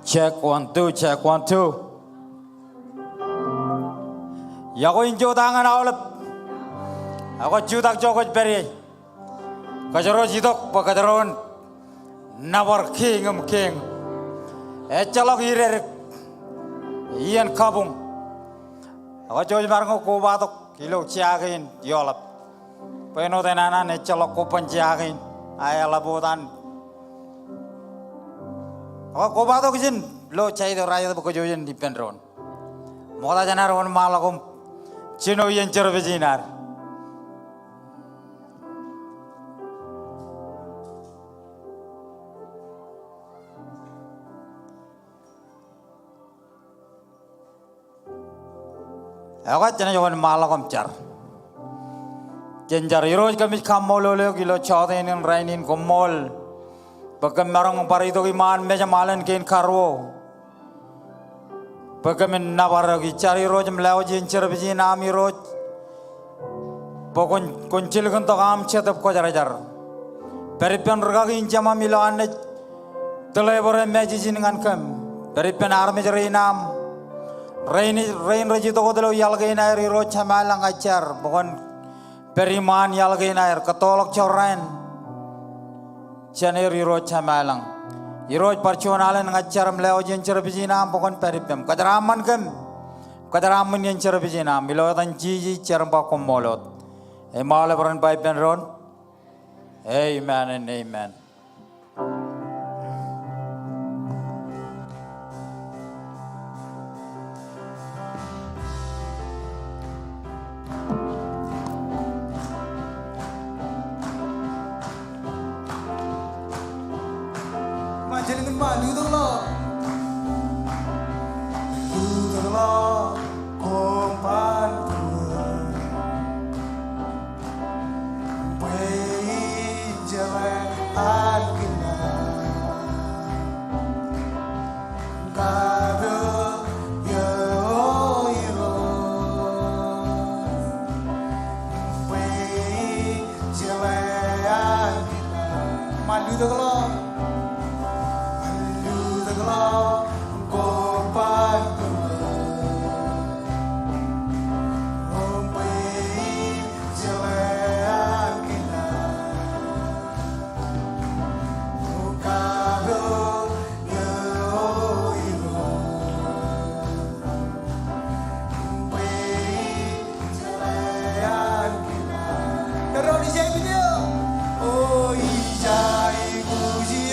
Check 1 2, check 1 2. Yago injo tangan awalap. Ako judak jokoj beri. Kajaro jidok pakajaron. Nabar king king. Echalok hirer. Ian kabung. Ako joj marngo ko batok kilo ciagin yolap. Peno tenanan echalok ko panciagin. Ayala botan. Ako ko batok jin lo cai do raya ko jojen di penron. Moda janar on malakom chino yen cerbe jinar. Ako jana jogon malakom car. Jenjar iroj kami kamolo le kilo chauden in rainin komol. Pagka marang parito iman meja malan ken karwo. Pagka men nabaragi cari roj melaw jin cerbiji nami roj. Pokon kuncil kan to kam chetap ko jar. Peripen ragagi injama milan ne telebore meji jin ngan kam. Peripen arme jari nam. Rain raji to kodelo yalgai nair roj chamalang acar. Pokon periman yalgai nair katolok chorain. Chane iroj chamalang, iroj percualan ngajar melayu jencer bijina pokon peripem. Kadaraman kem, kadaraman jencer bijina. Milotan jiji cerba komolot. Emale beran pai penron. Amen and amen. Jadi malu tu lo, kompan pei jalan agina, kado yo pei jalan agina, malu tu lo. Oh, ijai puji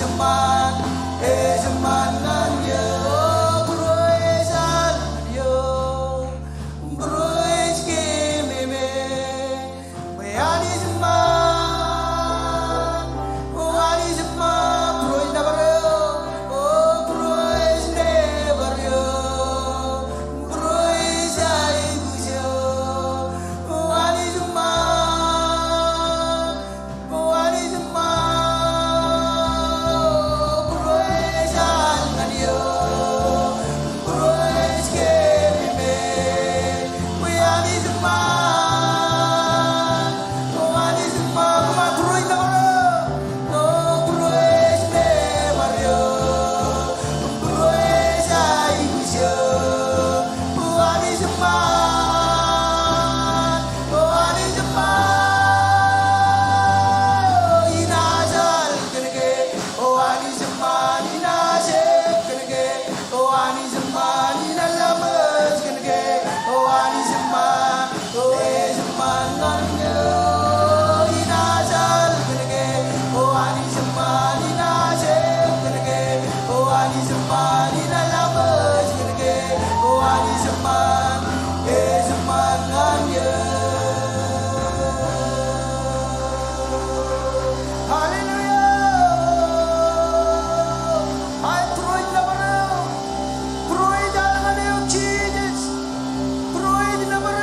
zaman, zaman nan yo, broy san yo, broy ski me, ani zaman, broy na baro, oh broy never yo, broy sai bujo, ani zaman, broy san yo, broy ski me, ani zaman, kuma broy na baro, oh broy never yo, broy sai bujo, ani zaman, inajal kenege, ani zaman inajal kenege, ani zaman inalamas kenege, ani zaman nanya, inajal kenege, ani zaman inajal kenege, ani zaman inalamas kenege, ani zaman nanya. Hallelujah! I pray the Lord. Pray the name of Jesus. Pray the name of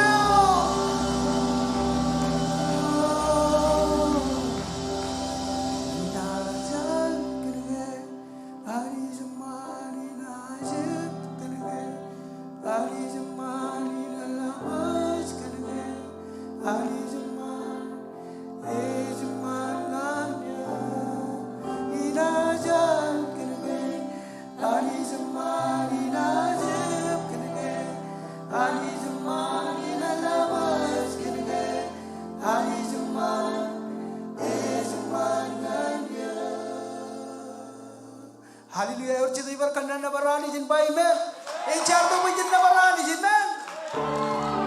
Hallelujah. Or chidi bar kanna na barani jin pai me. Ei char to bai jin na barani jin men.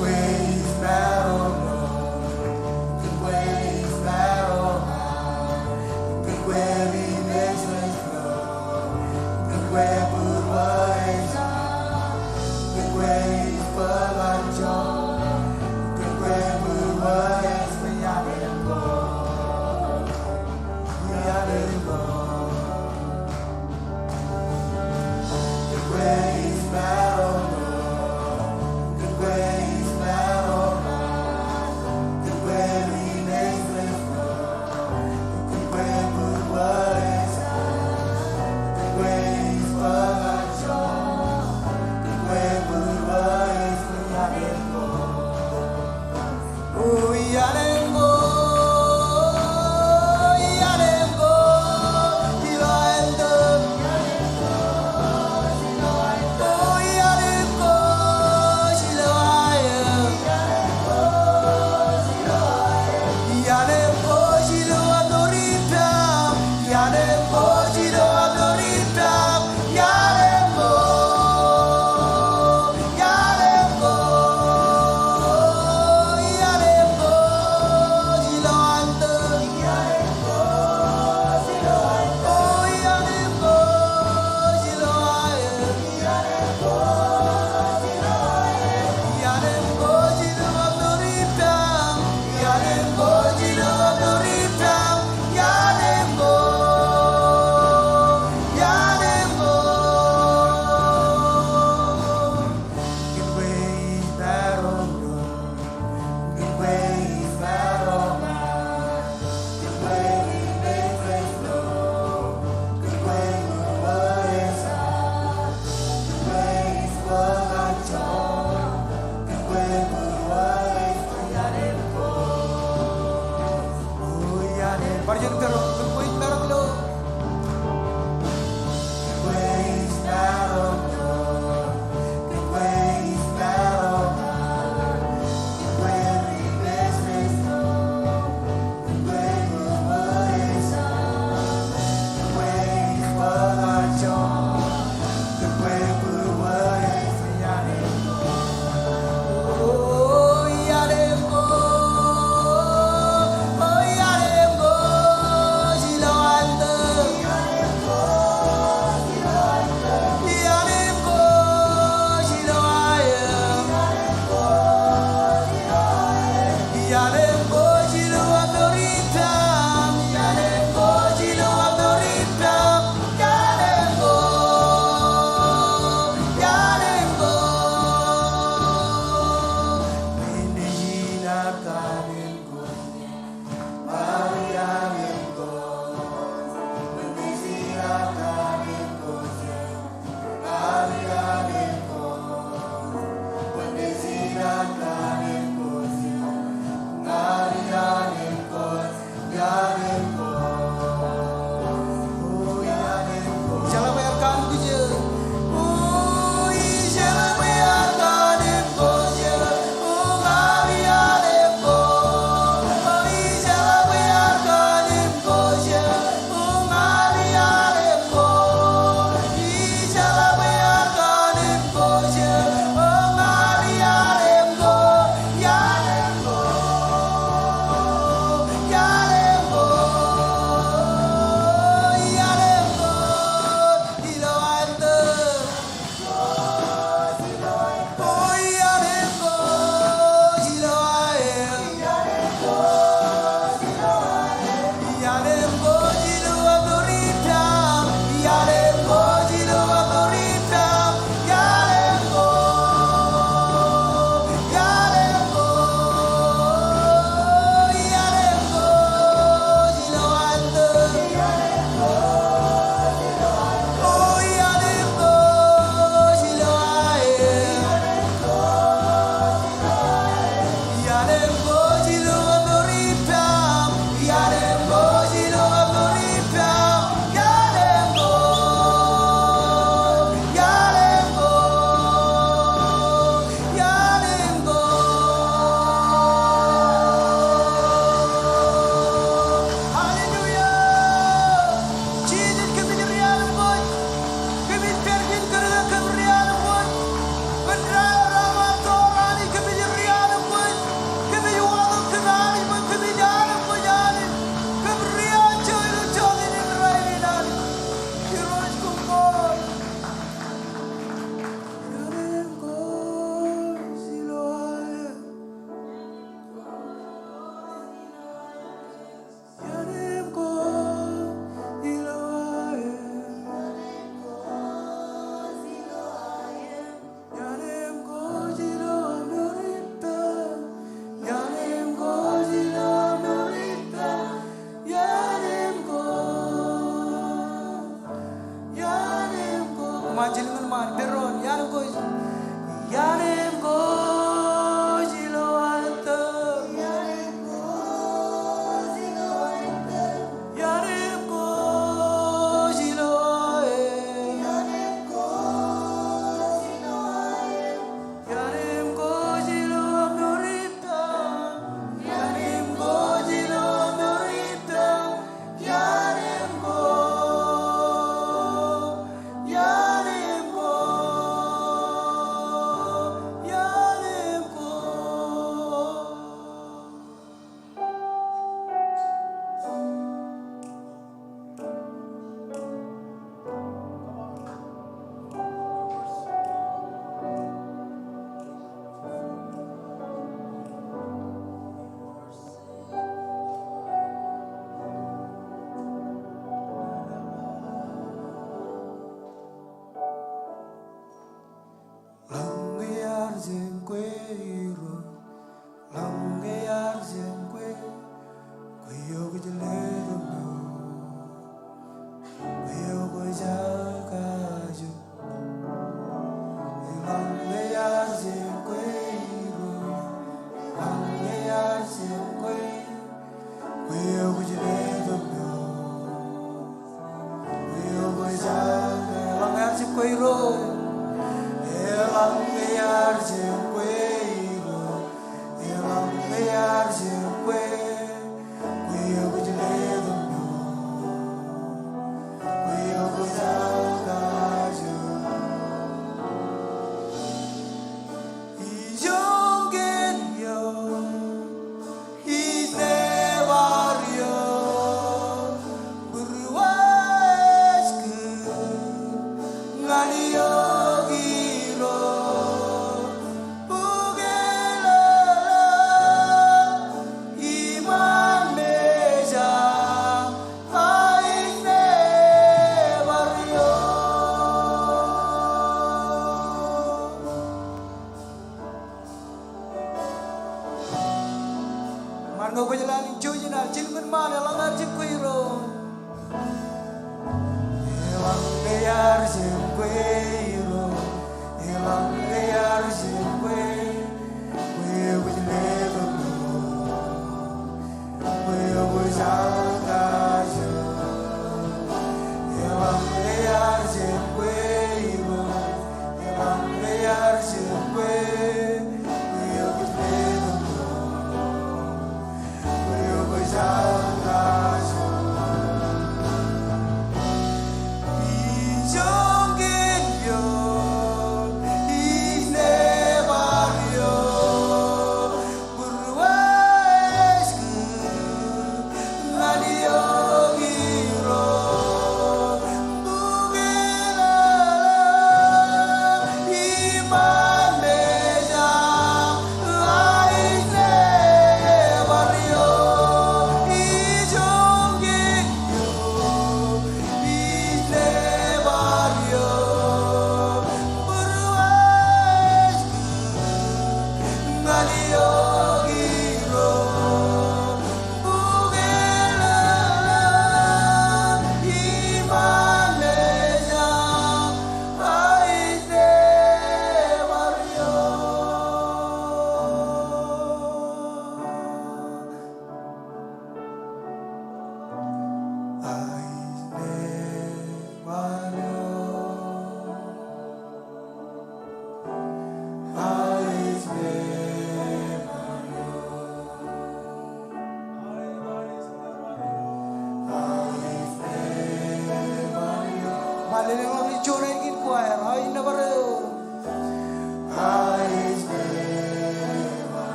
Ways battle, the way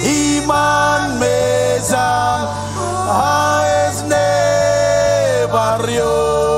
Iman mesam haes ne barrio.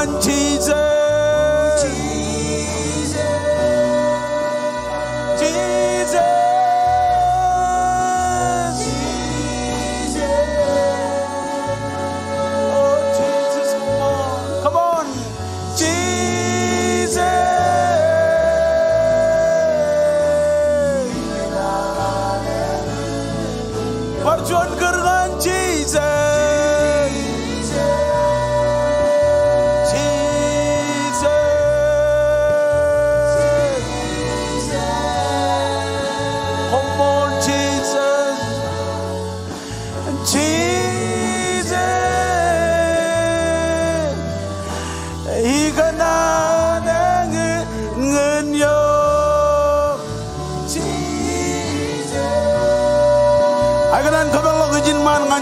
Gergan Jesus. Jesus. Oh, Jesus, come on. Come on. Jesus. Perjuan Gergan Jesus.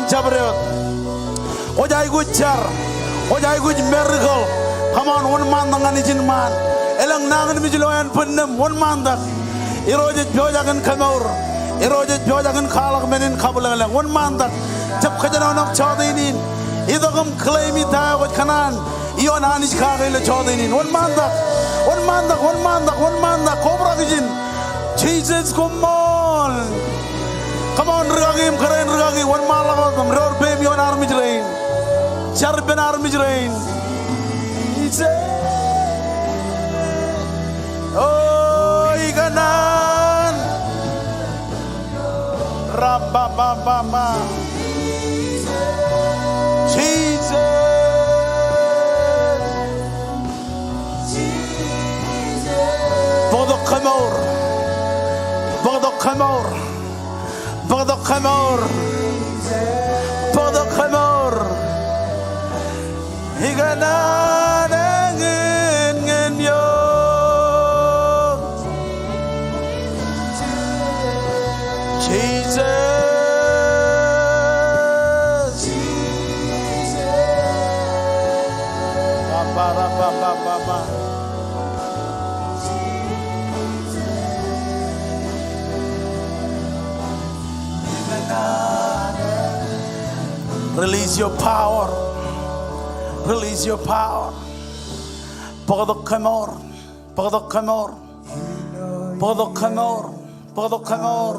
Jabret, Ojai Gujar, Ojai Guj miracle. Come on, one man dengan izin man. Elang nangan mijiloyan penem one man dak. Irojit jojagan kamur, irojit jojagan kalak menin kabulang one man dak. Jab kajana nak chadinin, idagam claim ita got kanan. Ion anis kagile chadinin one man dak, one man dak, one man dak, one man dak. Cobra izin. Jesus, come on. Come on, Ragim, Karen Ragi, one Malagam, Ror Baby on Army Drain, Sharpen Army Drain. Oh, Iganan Rabba Jesus. Bodo Kamor, Bodo Kamor. Bodo Kamor, Bodo Kamor, Higana Ngen Yo, Jesus, Baba. Release your power. Release your power. Bodo Kamor, Bodo Kamor, Bodo Kamor, Bodo Kamor,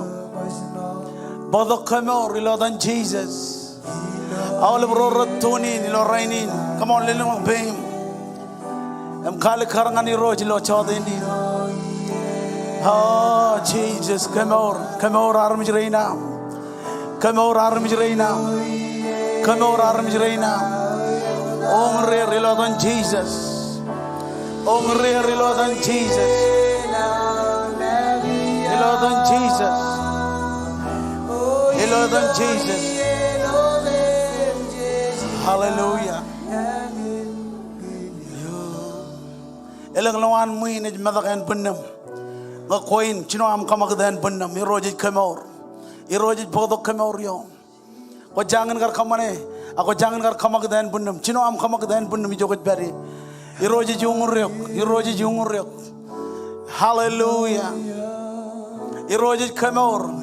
Bodo Kamor, Lord and Jesus. All of Rotuni, Lorainin. Come on, little babe. I'm calling Karangani Roji, Lord Chodini. Oh, Jesus, Kamor, Army Reina. Kamor, Army Reina. Kamor, Army Reina. Omre, Lord and Jesus. Omre, Lord and Jesus. Lord and Jesus. Lord and Jesus. Hallelujah. Elang lawan muin ej madakan benam. Ngakoin chino am kamagdan benam. Irojit kamor. Irojit bodok kamor yo. Ko jangan gar kamane. Ako jangan gar kamagdan benam. Chino am kamagdan benam jogot bari. Irojit junguryok. Irojit junguryok. Hallelujah. Irojit kamor.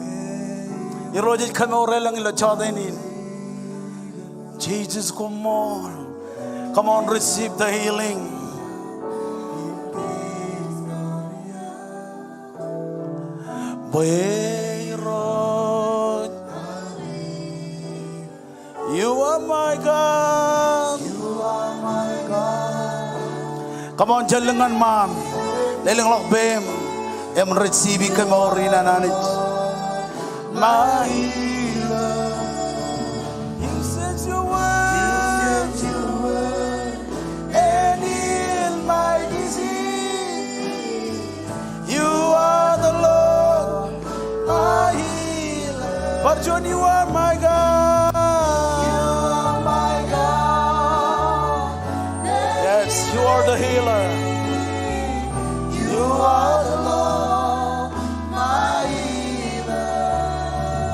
Irojit kamor elang ilo chadainin. Jesus, come on. Come on, receive the healing. Beirut, you are my God. You are my God. Come on, jalangan man. Lelang lok bem. Em receive kamori nananit. My healer. You sent your word and healed my disease. You are the Lord, my healer. But John, you are my God. You are my God. Yes, you are the healer. You are the Lord, my healer.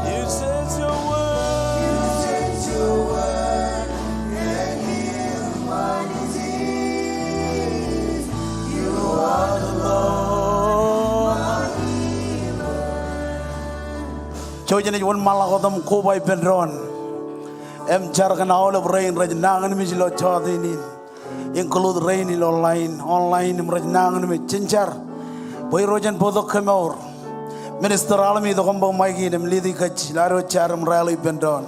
You sent your word. You sent your word and healed my disease. You are the Lord, my healer. Chojan is one malakotam kubai penron. Em jargan all of rain rajanangan mijlo chodinin. include rain in online mrajnang me chinchar boy rojan bodok kemor minister alami do kombo maigi dem lidi kach laro charam rally bendon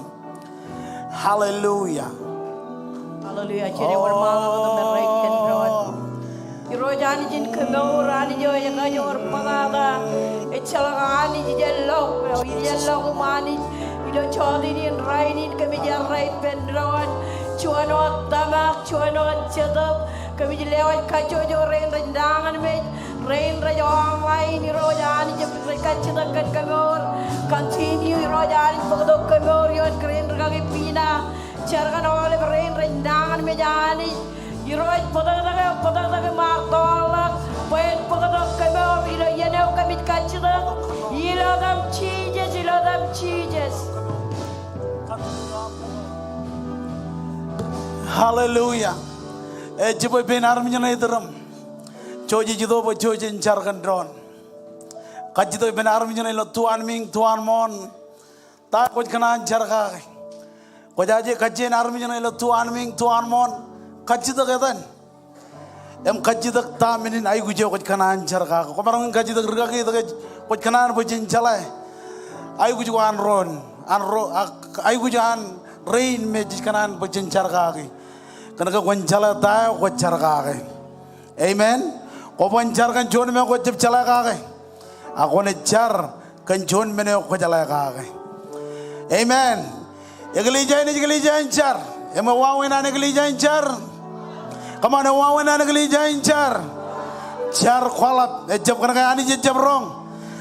hallelujah Hallelujah. Jadi warmal dengan right kendron. Irojani jin kemau rani jo yang aja warmalaga. Ichalangani jijello, jijello mani. Ido chodinin rainin kami jar right kendron. Cuanot tamak, cuanot cedap. Kami jelewat kaco jo rain rendangan me. Rain raja online irojani jepit cedap kan kemur. Continue irojani pagdok kemur yon keren regangi pina. Carkan oleh rain rendangan mejani, iroj podak mak tolak, poin podak kemau ilo yenau kami kacida, ilo dam cheeses. hallelujah jiboy benar menyana idram choji jido bo choji carkan dron kajido benar menyana lo tuan ming tuan mon ta koj kana carka Kojaje kajen army jana ilo tuan ming tuan mon kajidak edan em kajidak ta minin ay guje koj kanan jarga ko marang kajidak rga ke koj kanan bojin chalai ay guje an ron ay guje an rain me ji kanan bojin jarga ke kana ka kon chala ta ko jarga ke amen ko bon jarga jon me ko jib chala ka ke akone jar kan jon me ne ko chala ka ke amen Eglija incar, ema wawena eglija incar, kamana wawena eglija incar, car kwalat, ejab kana kaya ani jab rong,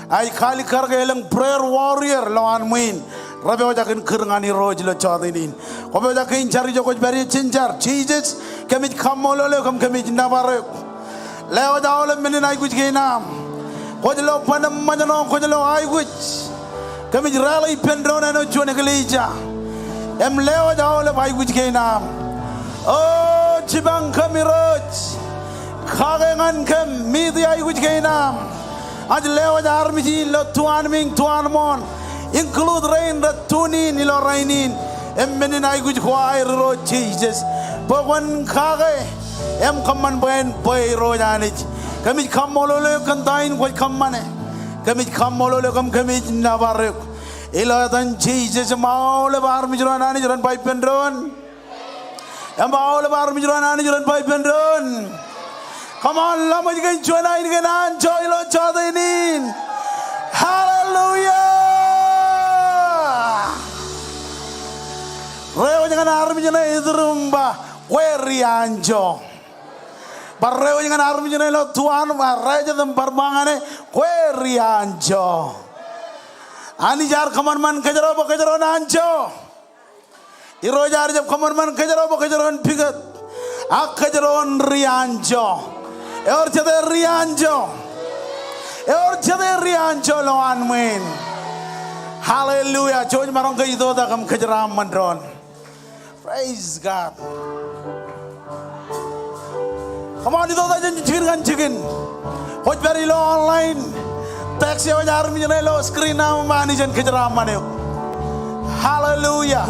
ay kali karga elang prayer warrior lawan muin, rabe wajakin kerngani roj lo chadinin, kabe wajakin cari joko beri cincar, Jesus kami kamolole kami nabare, leo jauh menin ay kuch kenam, kojlo panam manjano kojlo ay kuch, kami rally pendrona no jual eglija. Em leo jauh le baik bujuk nam. Oh cibang kami roj, kagengan kem midi ay bujuk nam. Aj leo jauh armiji lo tuan ming tuan mon, include rain ratunin ilo rainin. Em menin ay bujuk kuai roj Jesus. Pokon kage, em kaman bain bay rojanich. Kami kamolole kantain kuai kamane. Kami kamolole kami nabarek. Ilo dan Jesus mau lebar mijuran ani juran pipe pendron. Yang mau lebar mijuran ani juran pipe pendron. Come on, lama juga jual ini kan joy lo ini. Hallelujah. Reo jangan armi jangan idrumba. Weri anjo. Barreo jangan armi jangan lo tuan barreo jangan berbangane. Weri anjo. Ani jar kaman man kejaro nanjo. Iro jar jab kaman man kejaro pigat. Ak kejaro rianjo. Eor jade rianjo lo anmin. Hallelujah. Join marong ke itu dah kam kejaram mandron. Praise God. Come on itu dah jangan cikin. Hoj beri lo online. Teks ya wajar menyenai lo screen nama mani jan kejeram mani. Hallelujah.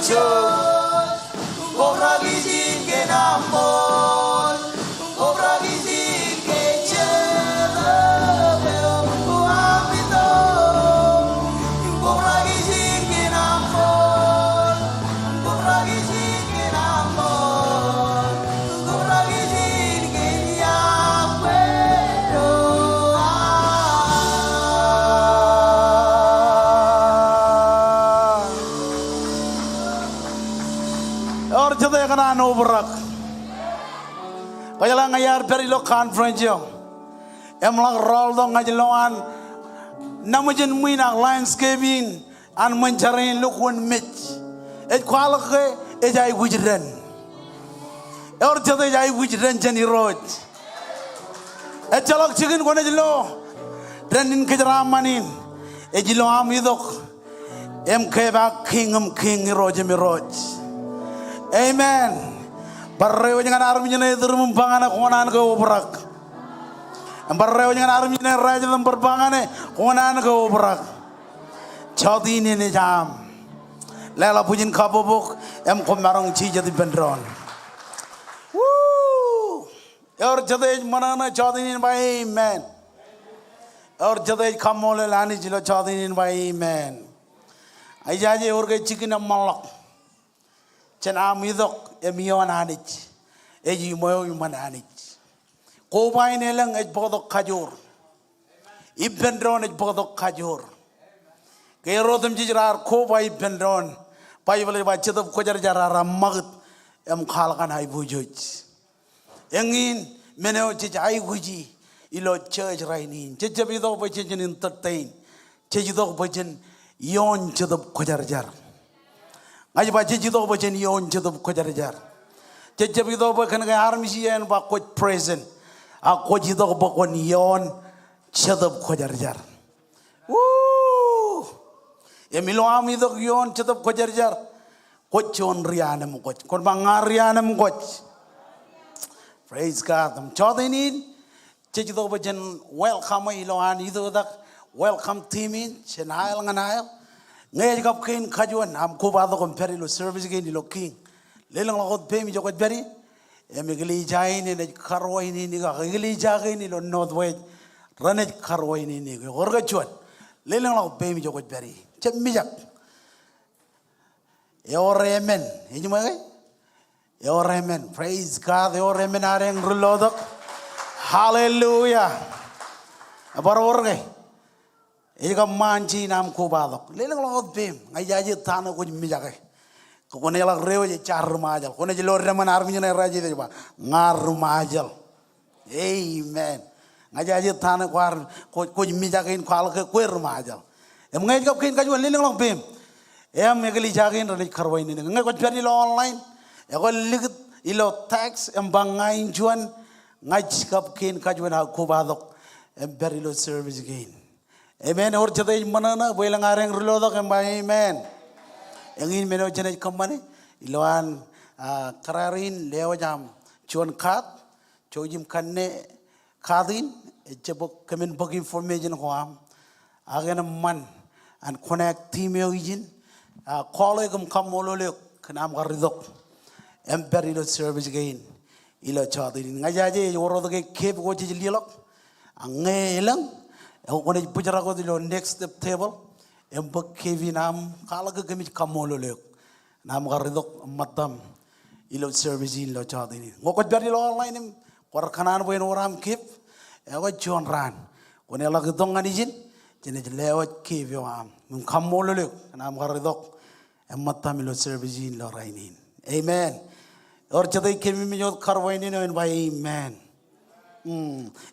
church. Obragizin ke namon. Obragizin ke chelo. Uamito. Obragizin ke namon. Obragizin ke namon. Obragizin ke Yahweh. Or jade kana no brak. Kaya ngayar perilo conference yo. Emlang rol dong ngajeloan. Namujin muina landscaping an mencarin lukun mitch. Et kwalake ejai wujren. Or jade ejai wujren jani road. Et jalok chicken kone jelo. Renin kejramanin. Ejilo amidok. Em keba king roje mi roje. Amen. Barreo jangan army jene durmum bangane konan ke obrak. Barreo jangan army jene raja dum berbangane konan ke obrak. Chodi ne jam. Lela pujin kabobok em komarong chi jadi bendron. Woo! Or jade manana chodi ne by amen. Or jade kamole lani jilo chodi ne by amen. Ajaje or ke chicken malak. Chen amidok emion anich, eji moyo yuman anich. Kobain elang ej bodok kajur, ibendron ej bodok kajur. Kaya rodem jijar koba ibendron, pai boleh baca tu kojar jara magut em khalkan hai bujoj. Engin meneo cijai guji ilo church rainin, cijabidok baca jen entertain, cijidok baca yon cidop kojar jar. Aja baca jidok baca nion jidok kojar jar. Jejak jidok baca kan armisian bakot present. Aku jidok baca nion jidok kojar jar. Woo! Emilo amidok yon jidok kojar jar. Kojon riana mukot. Kon bangar riana mukot. Praise God. Am chodinin. Jidok baca welcome ilohan itu dak welcome teamin. Cenayal nganayal. Ngay kap kain kajuan am ko bado kom perilo service gain lo king lelang lagot pemi jokot beri emigli jai ni ne karwai ni ga gili jagai ni lo north west ranet karwai ni gorga chuan lelang lagot pemi jokot beri chemmijak yoremen hijumai yoremen praise God yoremen areng rulodok hallelujah abarorge ega manci nam ko badok lelang lagot bem ngajaje tano ko mijake ko ne la rewe char majal ko ne jelo reman armi ne raje de ba ngar majal amen ngajaje tano ko mijake in khal ke kwer majal em ngai kap kin kaju lelang lagot bem em megli jagin rani kharwai ni ngai ko peri lo online e ko lig ilo tax em bangai juan ngai kap kin kaju na ko badok em peri lo service gain. Amen. Or jadai manana boilang areng rulodok embai amen. Engin meno jenai kamane iloan kararin leo jam chuan kat chojim kanne kadin ejebok kemen bog information hoam agen man and connect team yojin call egum kamolole kanam garidok emperido service gain ilo chadin ngajaje yorodoke kep goji lilok angelang Ako na pujara ko dilo next step table, embak kevinam kalaga kami kamolo lek, nam karidok matam ilo service ilo chadi ni. Ngokot beri lo online kor kanan boy noram kip, ako John ran, kone lagi dong anijin, jene lewat kip yo am, kamolo lek, nam karidok matam ilo service ilo rainin. Amen. Or chadai kemi mijot karwaini no by amen.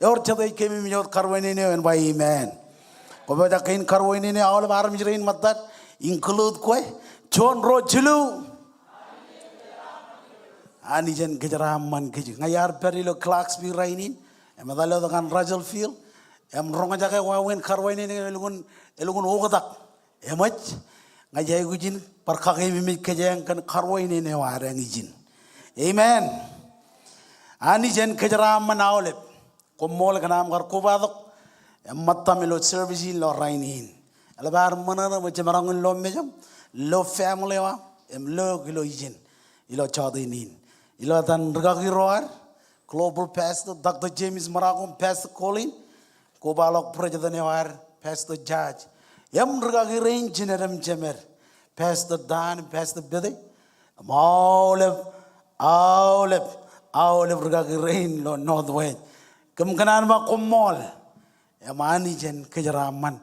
Or chadai kemi mijot karwaini no by amen. Kobe da kain karwaini ne awal baram jirain matat include koi John Rojilu. Anijan kejaraman keju. Ngayar perilo clocks bi rainin. Emadalo dengan Rajal Field. Em ronga jaga wawen karwaini ne elugun ogadak. Emach ngajai gujin parkagai mimik kejang kan karwaini ne warang ijin. Amen. Ani jen kejaraman awlep. Komol kanam gar kubadok. Matamilo service lo rainin. Alabar mana macam orang lo mejam lo family wa lo kilo izin ilo chadinin ilo tan regagi roar global pastor Dr. James Maragum pastor Colin ko balok president war pastor Judge regagi range nedam jemer pastor Dan pastor Bede Aulep regagi rain lo northwest kemkanan ma komol mani jen kejaraman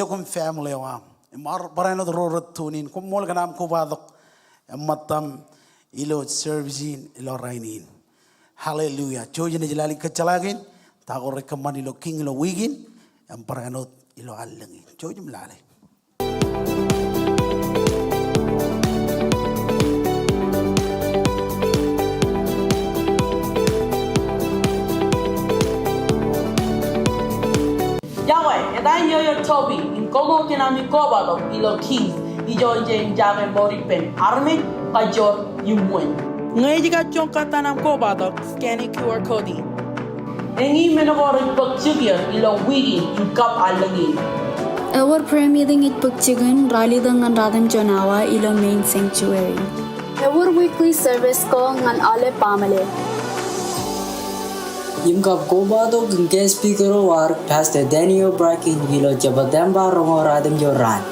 kum family wam mar barano rorot tunin komol kanam ko badok matam ilo servicing ilo rainin hallelujah jojen jelali kecalagin tago rekaman ilo king ilo wigin barano ilo alangin jojen lale Yahweh, and I hear your Toby in Congo Kinami Kobado, Ilo Kings, Ijo Jane Jame Moripen, Army, Kajor, Yumwen. Ngajiga Chonkatanam Kobado, scanning QR code. Engi Menogor Pokchugia, Ilo Wigi, in Kap Alagi. Our prayer meeting at Pukchigan, Ralidang and Radhan Jonawa, Ilo Main Sanctuary. Our weekly service call ng Ale Pamale. Imkap Kobado guest speaker war Pastor Daniel Bracken Hilo Jabadamba Rongo Radam Joran.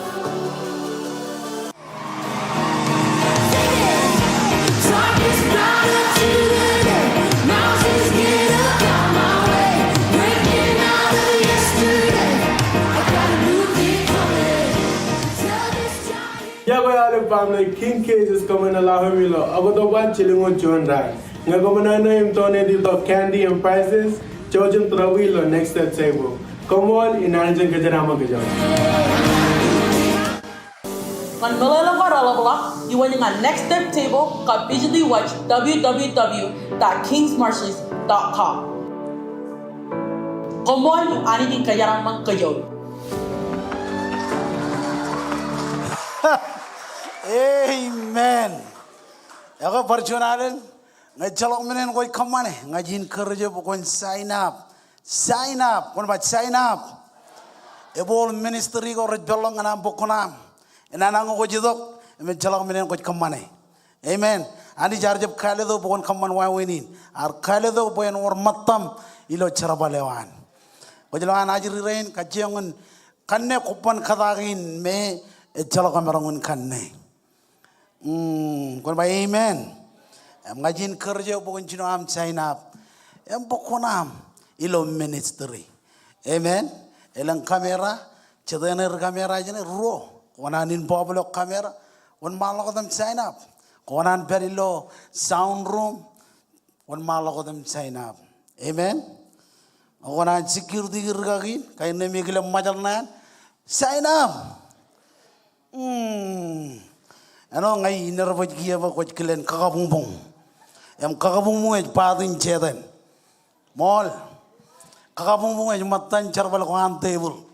Family King Cage is coming along with the one chilling on John Ryan. Ngagamana him donated of candy and prizes. Georgian Trawilo next step table. Come on in Anjan Gajarama Gajan. On Malala Varalabla, you winning on next step table. Got visually watch www.kingsmarshes.com. Come on, you Aniki Kajarama Gajon. Amen. Ako personalen ngajalok menen koy kamane ngajin kerja pokon sign up kon ba sign up ebol ministry ko rejolong ngana bokonam enana ngo jidok me jalok menen koy kamane amen ani jarjab khale do pokon kamman wa wenin ar khale do boyen war matam ilo charabalewan ojlawan ajri rein kajengun kanne kopan khadagin me jalok amarangun kanne kon ba amen ngajin kerja bukan cino am sign up bokonam ilo ministry amen elang kamera cedener kamera jene ro konanin boblo kamera on malakodam sign up konan perilo sound room on malakodam sign up amen konan security girgagin kayne migile majalnan sign up ano ngai nervoj gieva ko kelen kakabungbong kakabungbong padin cheden mol kakabungbong matan charbal ko an table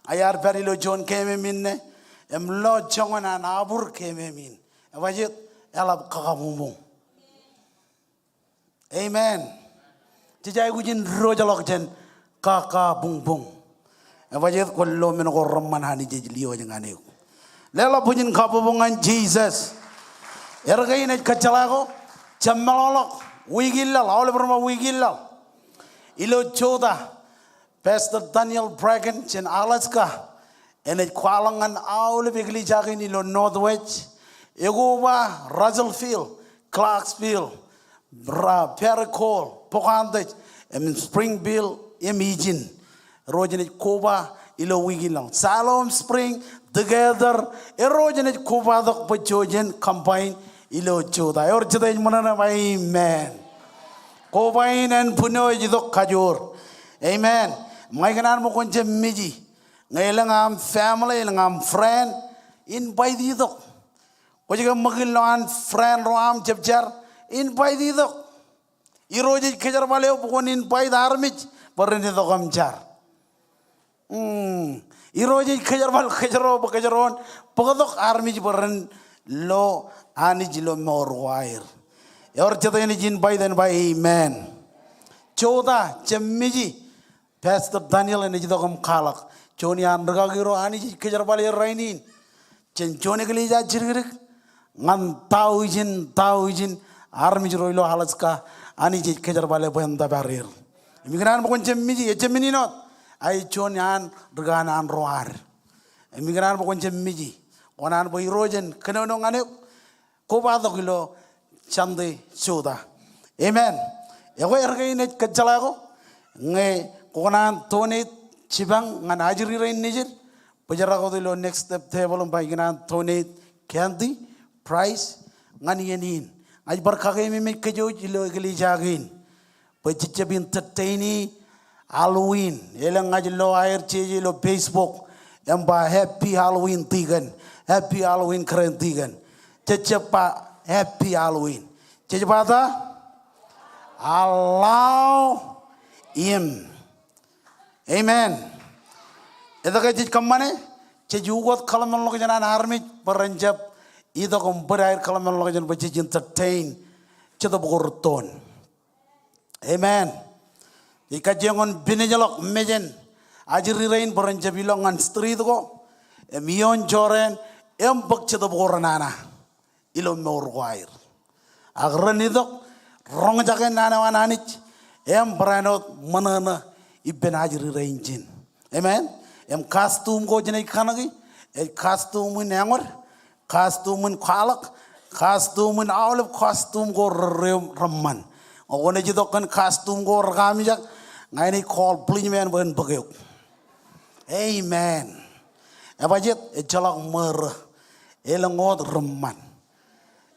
ayar perilo John keme minne lo chongona nabur keme min wajit elab kakabungbong amen tijay gujin rojalok jen kakabungbong wajit ko lo men ko romman hani jeliyo jangane Lela punya kabubungan Jesus. Erga ini kecelago, cemelolok, wigilal, oleh berma wigilal. Ilo coda, Pastor Daniel Bracken in Alaska, ini kualangan oleh bigli jakin ilo Northwest, Egoba, Russellfield, Clarksville, Pericole, Pocahontas, Springville, Emigene, Rojan Koba, ilo wigilal, Salem Spring. Together, erogenate kubadok pajojen combine ilo choda. Or choda manana amen. Combine and puno jidok kajur. Amen. Maikanan mo konje miji. Ngailang am family, ilang am friend. Invite didok. Kojika magilan friend roam chapchar. Invite didok. Irojit kejar baleo pukon invite armich. Barin didok amchar. Iroji kejaron pokok army jibaran lo ani jilo morwair yor chata ini jin by then by amen choda chemmiji Pastor Daniel ini jito kam khalak choni anraga giro ani kejar bali rainin chen choni kali ja chirgirik ngan taujin army jiro ilo halaska ani je kejar bale benda barir imigran bokon jemmiji jemmini not ay chon yan regana an roar imigran bokon jemmiji onan boy rojen kenono ngane ko ba do kilo chande suda amen yago ergaine kajalago nge konan tonit chibang ngan ajri rein nijir pajarago dilo next step table baginan tonit candy price ngan yenin aj barkage mi kejo ilo geli jagin pajicce bin tatini Halloween elang aj lo air cheji lo Facebook emba happy Halloween tigan happy Halloween keren tigan cecepa happy Halloween cecepata allow him amen itu kecil kemana cejugot kalau melok jalan army perenjap itu komperair kalau melok jalan beci entertain ceto bukurton amen jika jangan binajalok mejen ajri rain perenjap bilongan street ko emion joren empok ceto bukuranana ilom meurwair agran itu rong jaken nana wananich beranot menana iben ajri rain jin amen costume ko jenai kanagi costume nangor costume khalak costume awlep costume ko ramman one jidok kan costume ko ragami jak ngai call please man ben bageu amen abajet jalak mer elangot ramman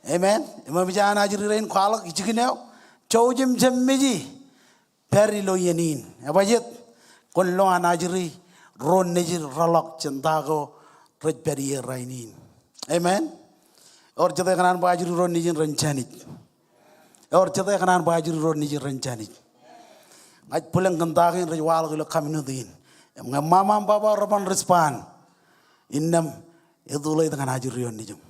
amen emabijana ajri rain khalak ichigineo chojim jemmiji perilo yenin abajet kon lo anajri ron nejir ralok centago rej periye rainin amen or jada kanan bajri ron nejin rencanit or jada kanan bajri ron nejin rencanit aj pulang kentagin rej wal gilo kaminudin mama baba rapan respan innam edulay dengan ajri ron nejum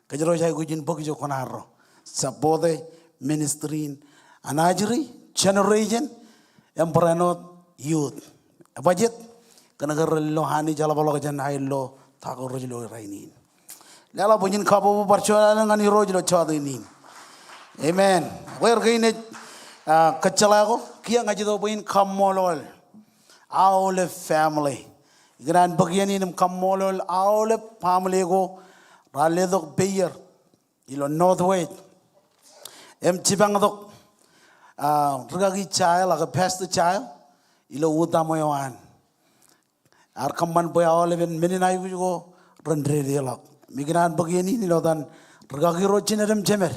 kajero jay gujin bogjo konaro sabode ministrin anajri generation emperanot youth budget kanagar lo hani jala balo jan ay lo tako rojlo rainin lala bunyin kabo barchola ngan rojlo chadinin amen wer gaine kachalago kia ngaji do buin kamolol all family gran bagian nim kamolol all family go raledok beyer ilo northwest chibang dok regagi child like a pastor child ilo utamoyan arkaman boy awaleven meninay go rendre dialog migran bagini nilo dan regagi rochinerem chemer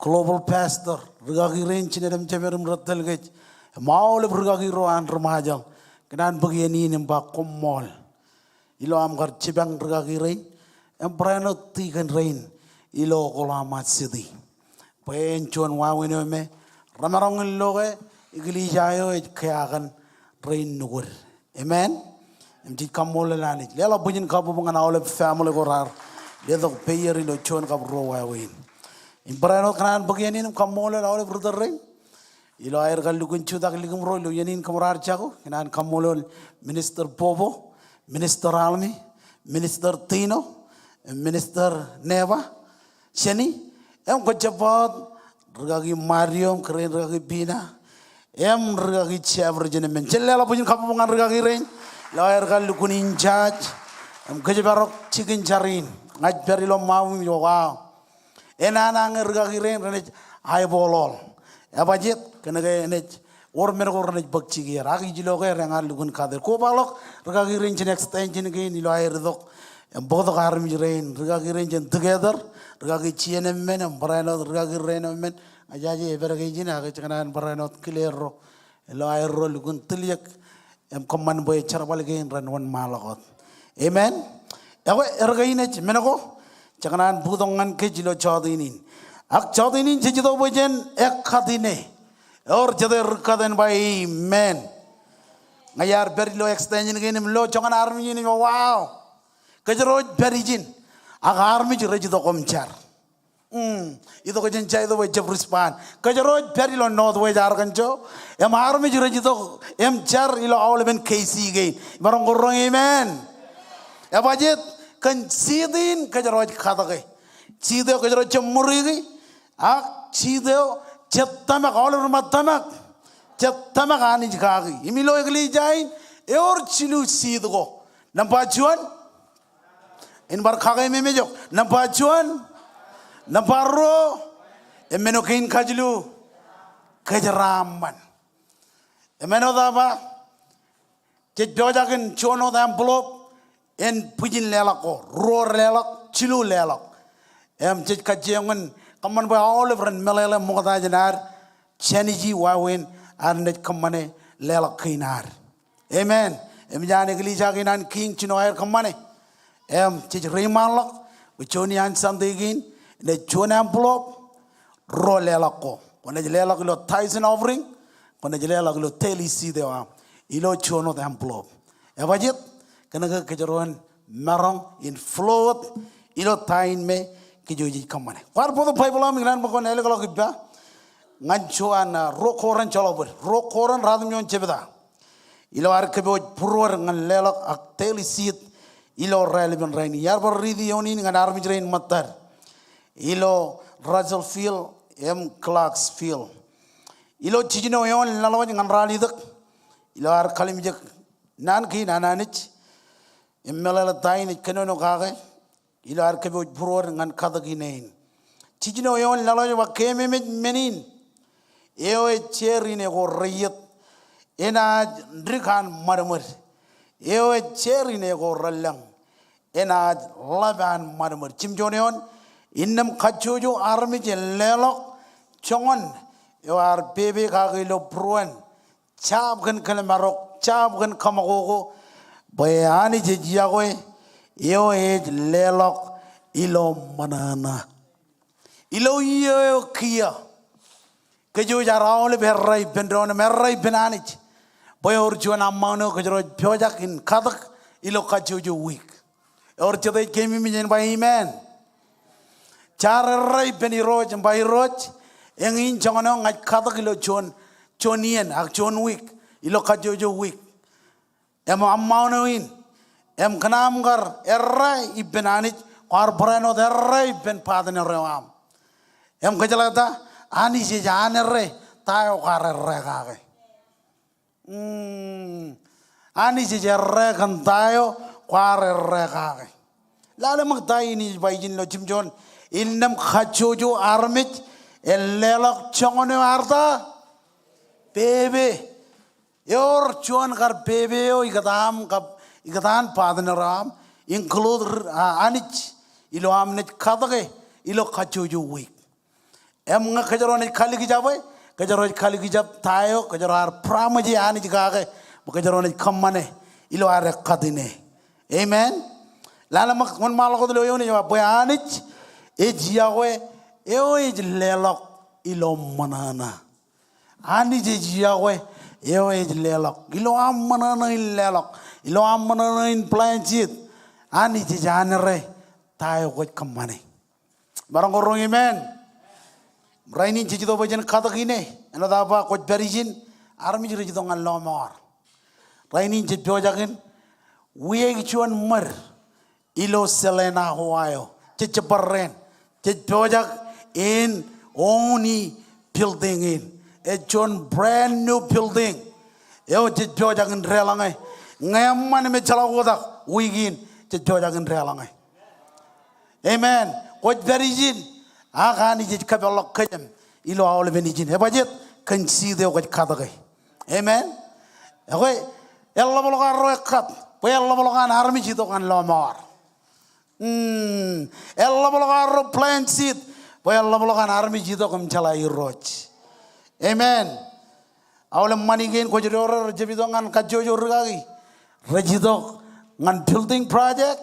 global pastor regagi renchinerem chemerum ratel gej maole regagi ro an remajang kenan bagini nimba komol ilo am gar chibang regagi rein emprano tigan rein ilo kolamat sidi penchon wawino me ramarong loge igli jayo kayakan rain nugur amen emti kamole lani lela bunyin kabu bungan awle family gorar ledo payer ilo chon kab ro wawin imbrano kanan bagyanin kamole awle brother rain ilo air galu kunchu dak ligum ro lo yanin kamrar chago kanan kamole minister bobo minister almi minister tino minister neva sheni em ko jabat regagi mariam keren regagi bina regagi chaver jene men lela bunyin kabu bungan regagi rain lawyer kal kunin judge gaje barok chicken jarin ngaj berilo mawu yo wow enana ngerga giren rene ay bolol abajet kenege ne or mer ko rene bakchi gi ragi jilo ge rengal lugun kader ko balok rega giren chen extension ge ni lawyer dok bodo garmi giren rega giren chen together rega gi chien men brano rega giren men ajaje berge jina ge chkanan brano clear ro lawyer ro lugun tliek koman boy charbal gain ran wan malakot amen yago ergaine menako chakanan budongan ke jilo chodinin ak chodinin jido bojen ekadine or jader kaden by amen ngayar berilo extension gain lo chongan army ni wow kajero berijin ak army jido komchar itu ko jen chai do we jab respond kajero berilo north we jar kanjo em army jido em char ilo awle ben kc gain barong gorong amen ya bajet kan sidin kajero khada ge Chideo kajaro chamurigi ak chideo chetamak all over matamak chetamak ani jikagi imilo egli jain eor chilu sidgo nampak cuan in bar kagai memejok nampak cuan nampak ro emenokin kajlu kajaraman emeno daba jejojakin chono da envelope en pujin lelako ro lelak chilu lelak jej kajengan kaman ba all over melele mogada janar chaniji wawen arnet kamane lelak kinar amen jane gli jaginan king chino air kamane jej rimalak bichoni an sandigin ne chona envelope ro lelako kone lelak lo tithes and offering kone lelak lo teli si dewa ilo chono the envelope evajet kana ka kejaron marong in float ilo tain me kijoji kamane par podo bible am ngran bako nele kala kibba ngancho an rokoran chalobur rokoran radum yon chebda ilo ar kebo purwar ngan lelak ak teli sit ilo relevant rain yar bar ridi yoni ngan armi rain matar ilo Russell Field Clarks Field ilo chijino yon lalawaj ngan rali dak ilo ar kalim jak nan ki nananich melala tain kenono kage ilo ar kebo purwar ngan kadagi nein chijino yon lalawaj wa keme menin eo e cheri ne go riyet ena drikan marmar eo e cheri ne go rallang ena laban marmar chimjoneon innam kachojo armi je lelok chongon yo ar bebe kage lo pruan chap kan kalmarok chap kan kamagogo bayani je jiagoe yo e lelok ilo manana ilo yo kia kejo jarao berrai bendron merrai benanich boy urjuan amano kejro pyojak in kadak ilo kachojo week or chode kemi minyen by amen Cara beni roj by roj yang in jangan ngai kata kilo chonian ak chon week ilo kajojo week em amau in em kenam gar errai ibenanit kar brano errai ben padan rewam em kejalata ani si jan errai tayo kar errai kage ani si errai kan tayo kar errai kage lalu magtai ini baijin lo cimjon innam khachojo armit elelok chongone arta bebe yor chuan kar bebe o igadam kap igadan padanaram include anich ilo amnet khadage ilo khachojo week em nga khajaron khali ki jabe khajaron khali ki jab tayo khajarar pramaji anich gage khajaron khammane ilo are khadine amen lala mak mon malako lo yoni wa boyanich ejiawe eo lelok ilo manana ani ejiawe eo lelok ilo manana lelok ilo manana in planchit ani janere tayo ko kamane barang gorong amen raini jijido bajan kata kine eno daba ko berijin armi jijido ngan lomor raini jipyo jakin wiye gichuan mar ilo selena huayo ceceparen project in only building in a John brand new building yo je project in relangai ngaman me chalagoda wigin je project in relangai amen what berijin agani je kabelok kajem ilo awle benijin e bajet kan si de ko kadagai amen oy ella bologa roekat po ella bologa armi jito kan lomar ella bologa plant seed boy ella bologa army jido kom chala iroj amen awle manigin ko joro jebido ngan kajojo rugagi rejido ngan building project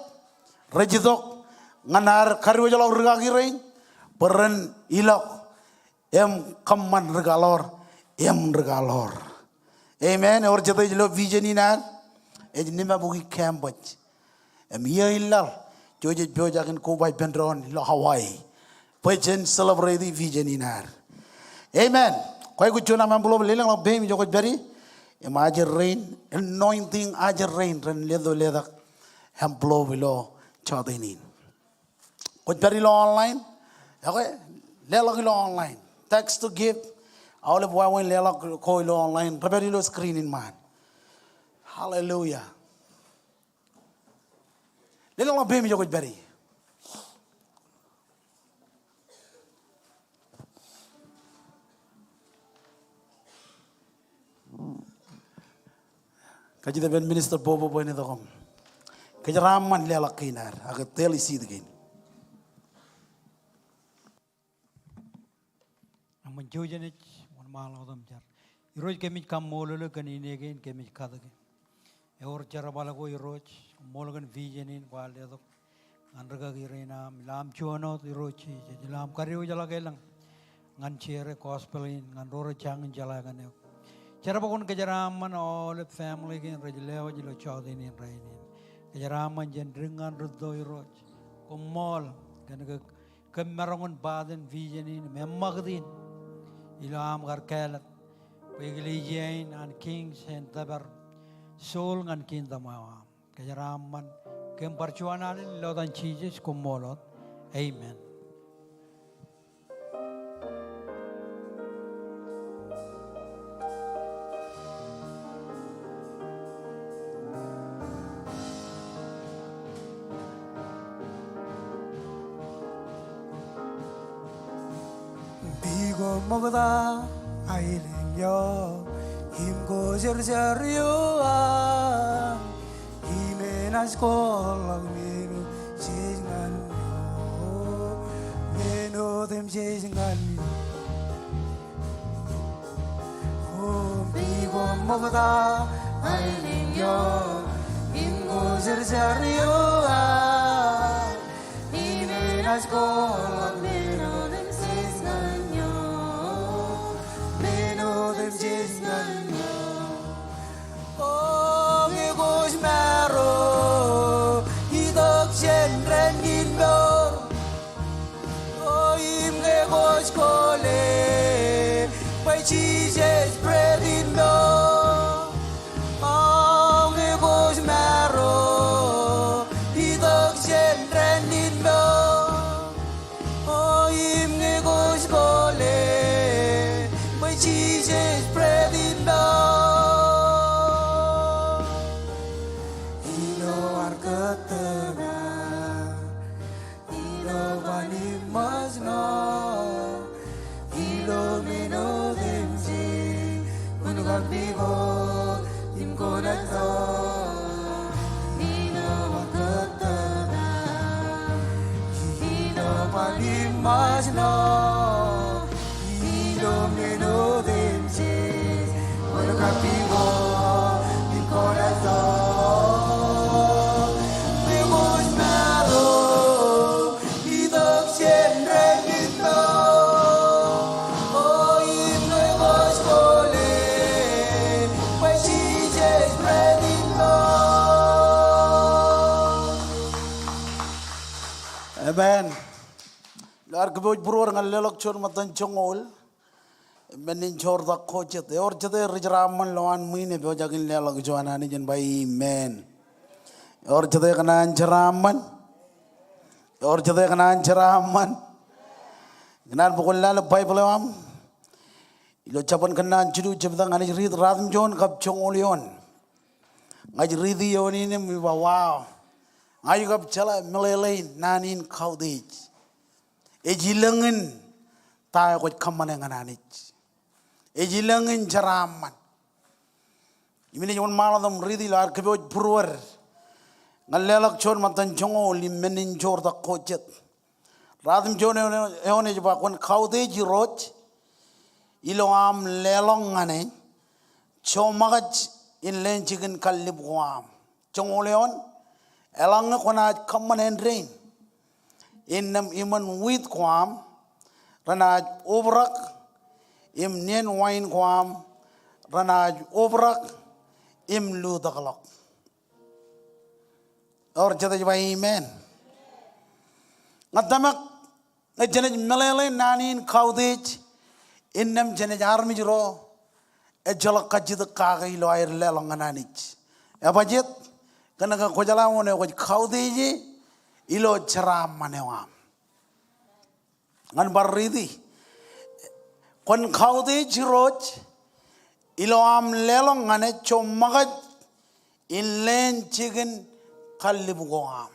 rejido ngan ar karwo jalo rugagi rein beren ilok em kamman regalor em regalor amen or jado jelo vision inan e nima bugi kamboj em ye illal Jojo jojakin kubai bendron lo Hawaii. Pajen celebrate the vision inar. Amen. Koi kuchuna mampulo lelang lo bem jokot beri. Em ajar rain anointing ajar rain ren ledo ledak hamplo bilo chodinin. Koj beri lo online. Okay, lelak lo online. Text to give. Awalnya buat lelak koi lo online. Beri lo screening man. Hallelujah. Lelak lo bemi jo koj beri. Kaji ben minister bobo boy ni dokom. Kaji raman lelak kinar. Agak teli sidgin. Aman jojanich mon maladam jar. Iroj kemich kam mololo kanine again kemich kadage. Eor jara balago iroj mologan visionin waledo. Anraga girena milam chuano iroj jilam kariu jala gelang. Ngan chere gospelin ngan rora chang jala ganeo. Jara bakon kejaraman all the family again rajlewa jilo chaudini rainin. Kejaraman jen ringan rudo iroj. Komol kanaga kemerangon baden visionin memagdin. Ilam garkelat pagilijain an kings and tabar soul ngan kindamawa kajaraman kemparchuanan lodan cheeses kumolot. Amen. 비고 먹다 아이는요 힘고 저저리요아 힘에 나시고 락미루 제징간요 메노됨 제징간요 비고 먹다 아이는요 힘고 저저리요아 힘에 나시고 락미루 Jesus bread in no Ong e goes marrow He dogs and ran in no Oh him e goes gole My Jesus bread in no Ilo arkatana Ilo vanimas no Ilo meno Bigo imko na to Hino magkatana Hino panimas no Hino meno demsis Wano ka bigo imko na to Bigos maro Hidok siempre gito Amen. Lar keboj burur ngal lelok chon matan chongol. Menin chor da koche te or chete rijraman loan muine be jagin lelok joana ni jen bai amen. Or chete kanan cheraman. Or chete kanan cheraman. Kanan pukul lala Bible am. Ilo chapan kanan chidu chepta ngani rid radm jon kap chongol yon. Ngaji ridi yon ini mi wow. Ayu kap chala melelai nanin kaudij. Ejilangin tayo kot kamane ngananich. Ejilangin jaraman. Imini yon maladam ridi lar keboj purwar. Ngalelak chon matan chongo limenin chor da kochet. Radim chon eone jaba kon kaudij roch. Ilo am lelong ngane. Chomagach in lenchikin kalib guam. Chongo leon. Elang kona kaman and rain. Innam iman wheat kwam. Ranaj overak. Im nien wine kwam. Ranaj overak. Im ludakalok. Or jata jaba amen. Ngatamak. Ngajanaj melele nanin kaudij. Innam janaj armi jiro. Ejalak kajid kagai lo air lelang ananich. Abajit. Karena kau jalan mana kau kau deji, ilo ceram mana wam. ngan baridi kon khawde jiroj ilo am lelong ngane chomagat in len chicken kallib goam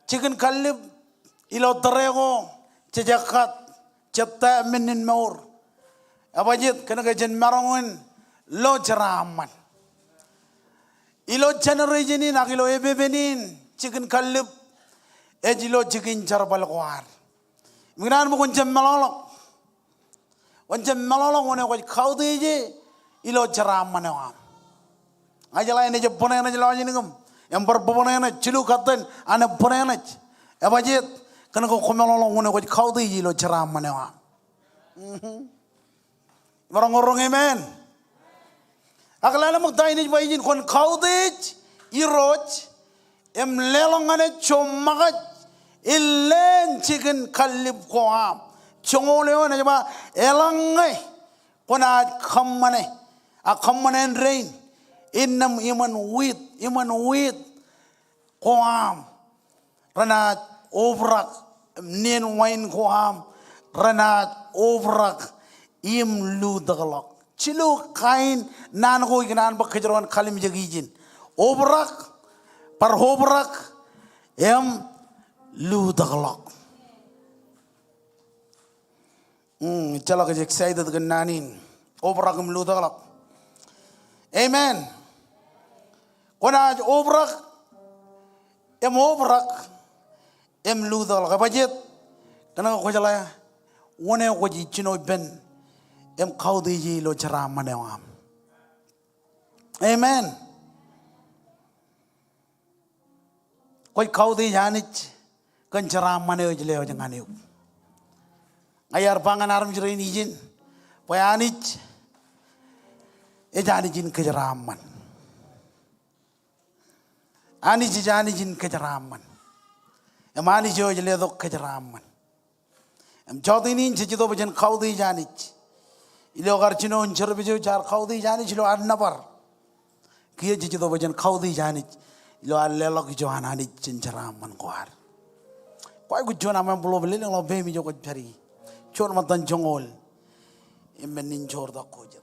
chicken kallib ilo terego cejakat cetta minin maur abajit kana gajen marangun lo jeraman ilo generation akilo ebebenin chicken kallib ejilo chicken charbal kwar migran mo kun malolok wanjam malolok wone ko khawdeje ilo jeraman wa ajala ene je bonena je lawani ngam em bar bonena chilu katen ane bonena abajit kana ko malolok wone ko khawdeje ilo jeraman wa Marong-orong amen. Akalala magdainij bayijin kon khawdej iroj em lelongane chomagat illen chicken kallib koam chongoleo na jaba elangai kona khammane a khammanen rain innam iman wit koam rana ovrak nen wine koam rana ovrak im lu daglok chilu kain nan ko ignan ba khajron khalim jagijin obrak par hobrak em lu daglok chala ke excited gan nanin obrak em lu daglok amen kona obrak em lu daglok bajet kana ko jala wone ko ji chino ben em khawdeji lo jeraman am amen koi khawdeji hanich kan jeraman e jleo jangan yu ayar pangan aram jrein izin payanich e janijin ke jeraman ani janijin ke jeraman emani jo jle dok ke jeraman em jodinin jido bajan khawdeji janich ilo garchino unchar bijo char khawdi jani chilo annabar kiye jido bajan khawdi jani ilo allelok jo anani chinchara man kwar kwai gu jona man blo bele lo be mi jo ko thari chon matan jongol immen nin jor da ko je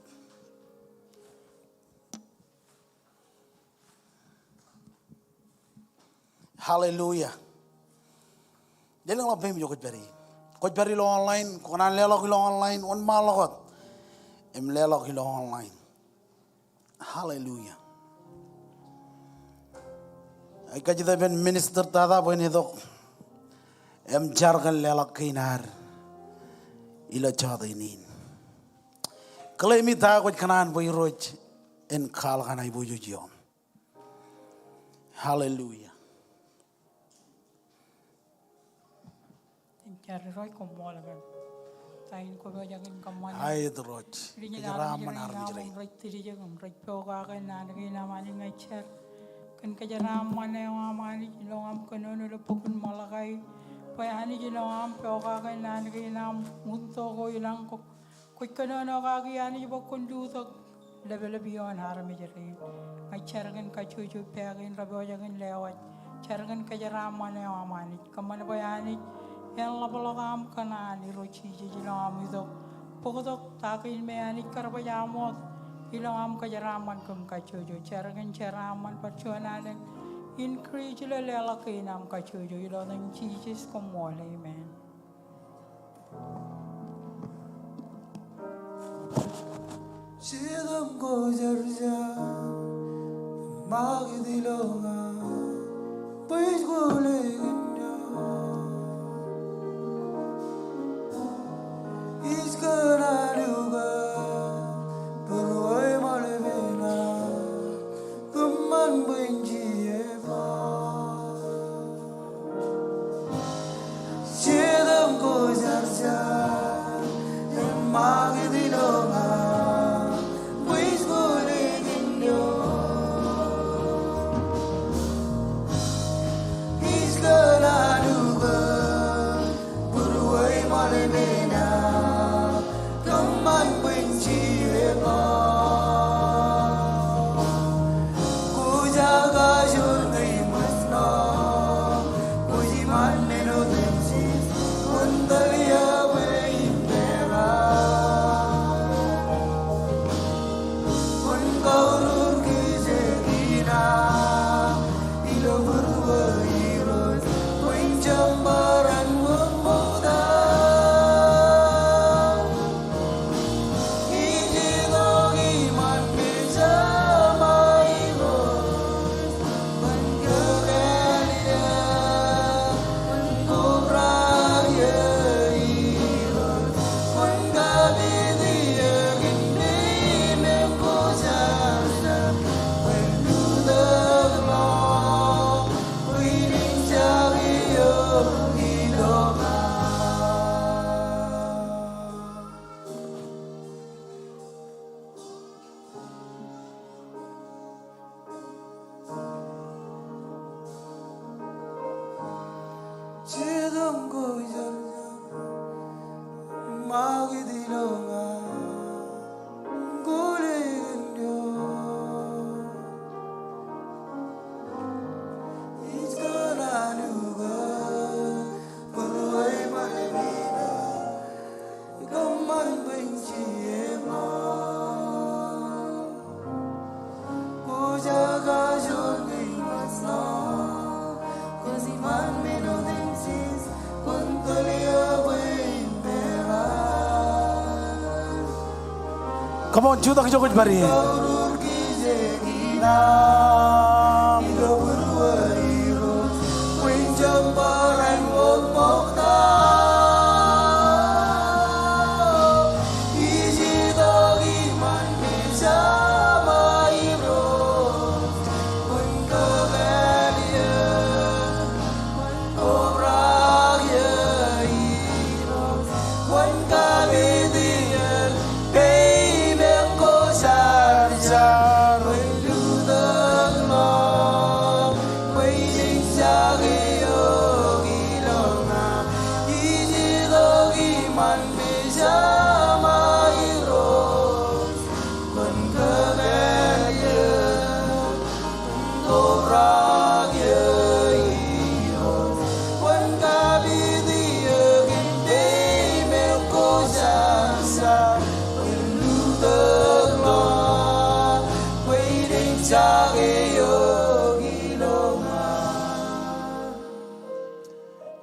hallelujah dele lo be mi jo ko thari lo online ko nan lelok lo online on malokot em lelok ilo online hallelujah ay kajida ben minister tada ben hedok em jargan lelok kinar ilo chadinin klemi ta ko kanan boy roj en khal kanai boy jom hallelujah jar roj ko mola ben tain ko ba jagin kamman ay droj jaraman armi jre roj tiri jagam roj poga ka na ngi na mani ngai cher kan ka jaraman ne wa mani ilongam kono lo pokun malakai pa ani ilongam poga ka na ngi na mutto ko ilang ko kono no ka gi ani bokun du to level beyond armi jre ai cher kan ka chu pegin rabo jagin lewat cher kan ka jaraman ne wa mani kamman pa ani yang labalagam kana ni rochi jilam itu pokok takin me ani karbayamot ilangam kajaraman kum kacujo ceragan ceraman percuanan increase lela kinam kacujo ilang Jesus komole amen Sidam ko jarja magi dilonga pais gole Come on, Judah jogoj bari.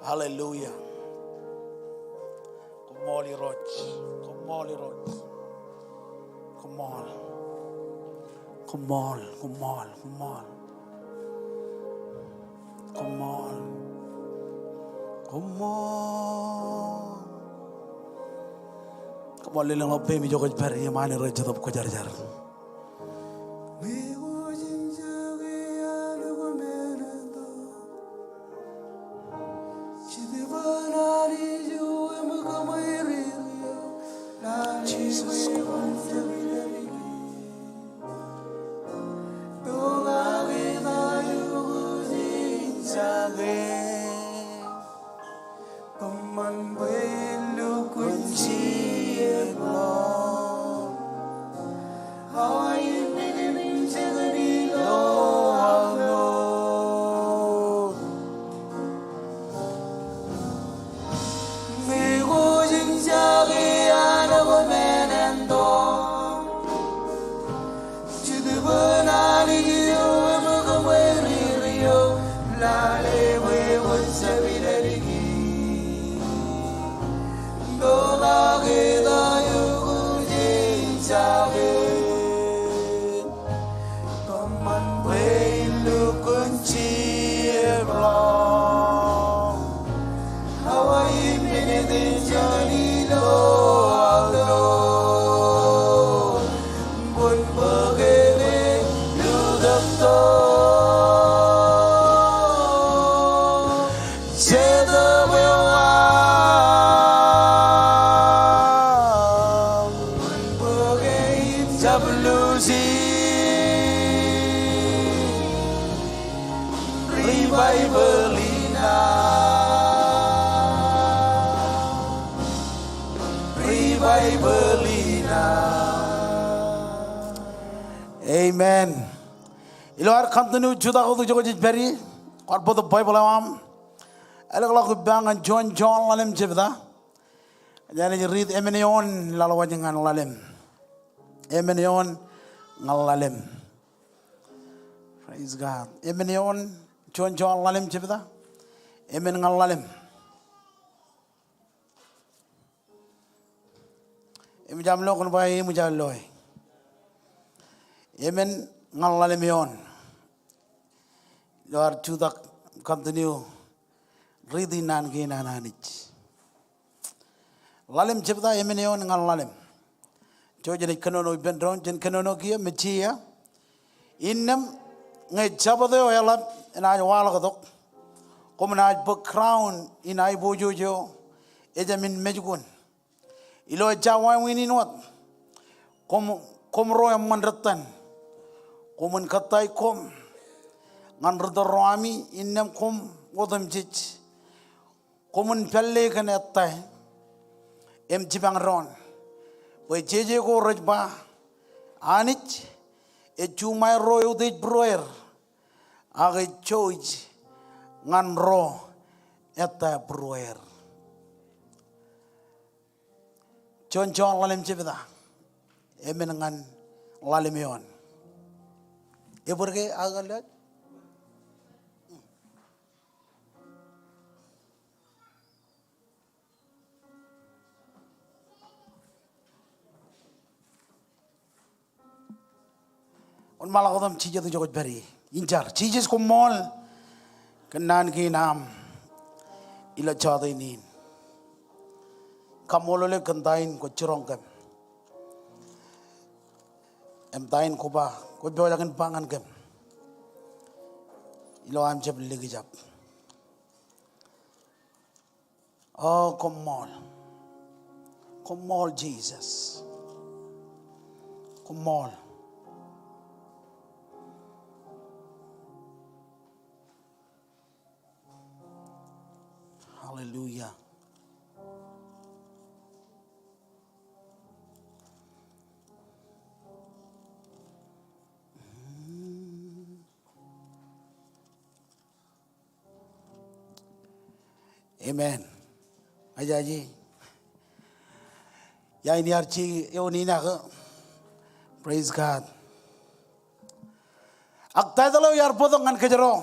Hallelujah. Come on, Roch. Come on, Roch. Come on. Come on. Come on. Come on. Come on. Come on. Come on, little baby, you go to Perry, man, and Roch of Kojar. Jesus. Amen. Ilar continue Judah go to Jogoj Berry or both the Bible am. Alak bang and John Lalem Jibda. Then you read Emenion Lalawajing and Lalem. Emenion Lalem. Praise God. Emenion John Lalem Jibda. Emen Lalem. Imjam Logan by Imujaloy. Amen. Ngalalemion. Lord, to the continue reading and gain and anich. Lalem chipta emenion ngalalem. Georgian canono bendron, Jen canono gear, Mechia. Innem, ngay chabado elap, and I walk. Come and I book crown in I bojojo, Ejamin Mejugun. Ilo Jawan winning what? Come royam mandratan. Kumun katay kom ngan roami innem kom wodam jich kumun pelle kan attay em jibang ron we jeje go rajba anich e chumay royo de broer age choj ngan ro etta broer chon lalem jibda emen ngan lalemion Eburge agalat un malakodam chije tu jogot bari injar chijes ko mol kenan ki nam ila chada inin kamolole kandain ko chirongkem em tain ko ba ko bolakan pangan kem ilo am jab legi jab oh come on Jesus come on hallelujah amen aja ji ya ini arci ini nak praise God akta dalo yar podongan kejero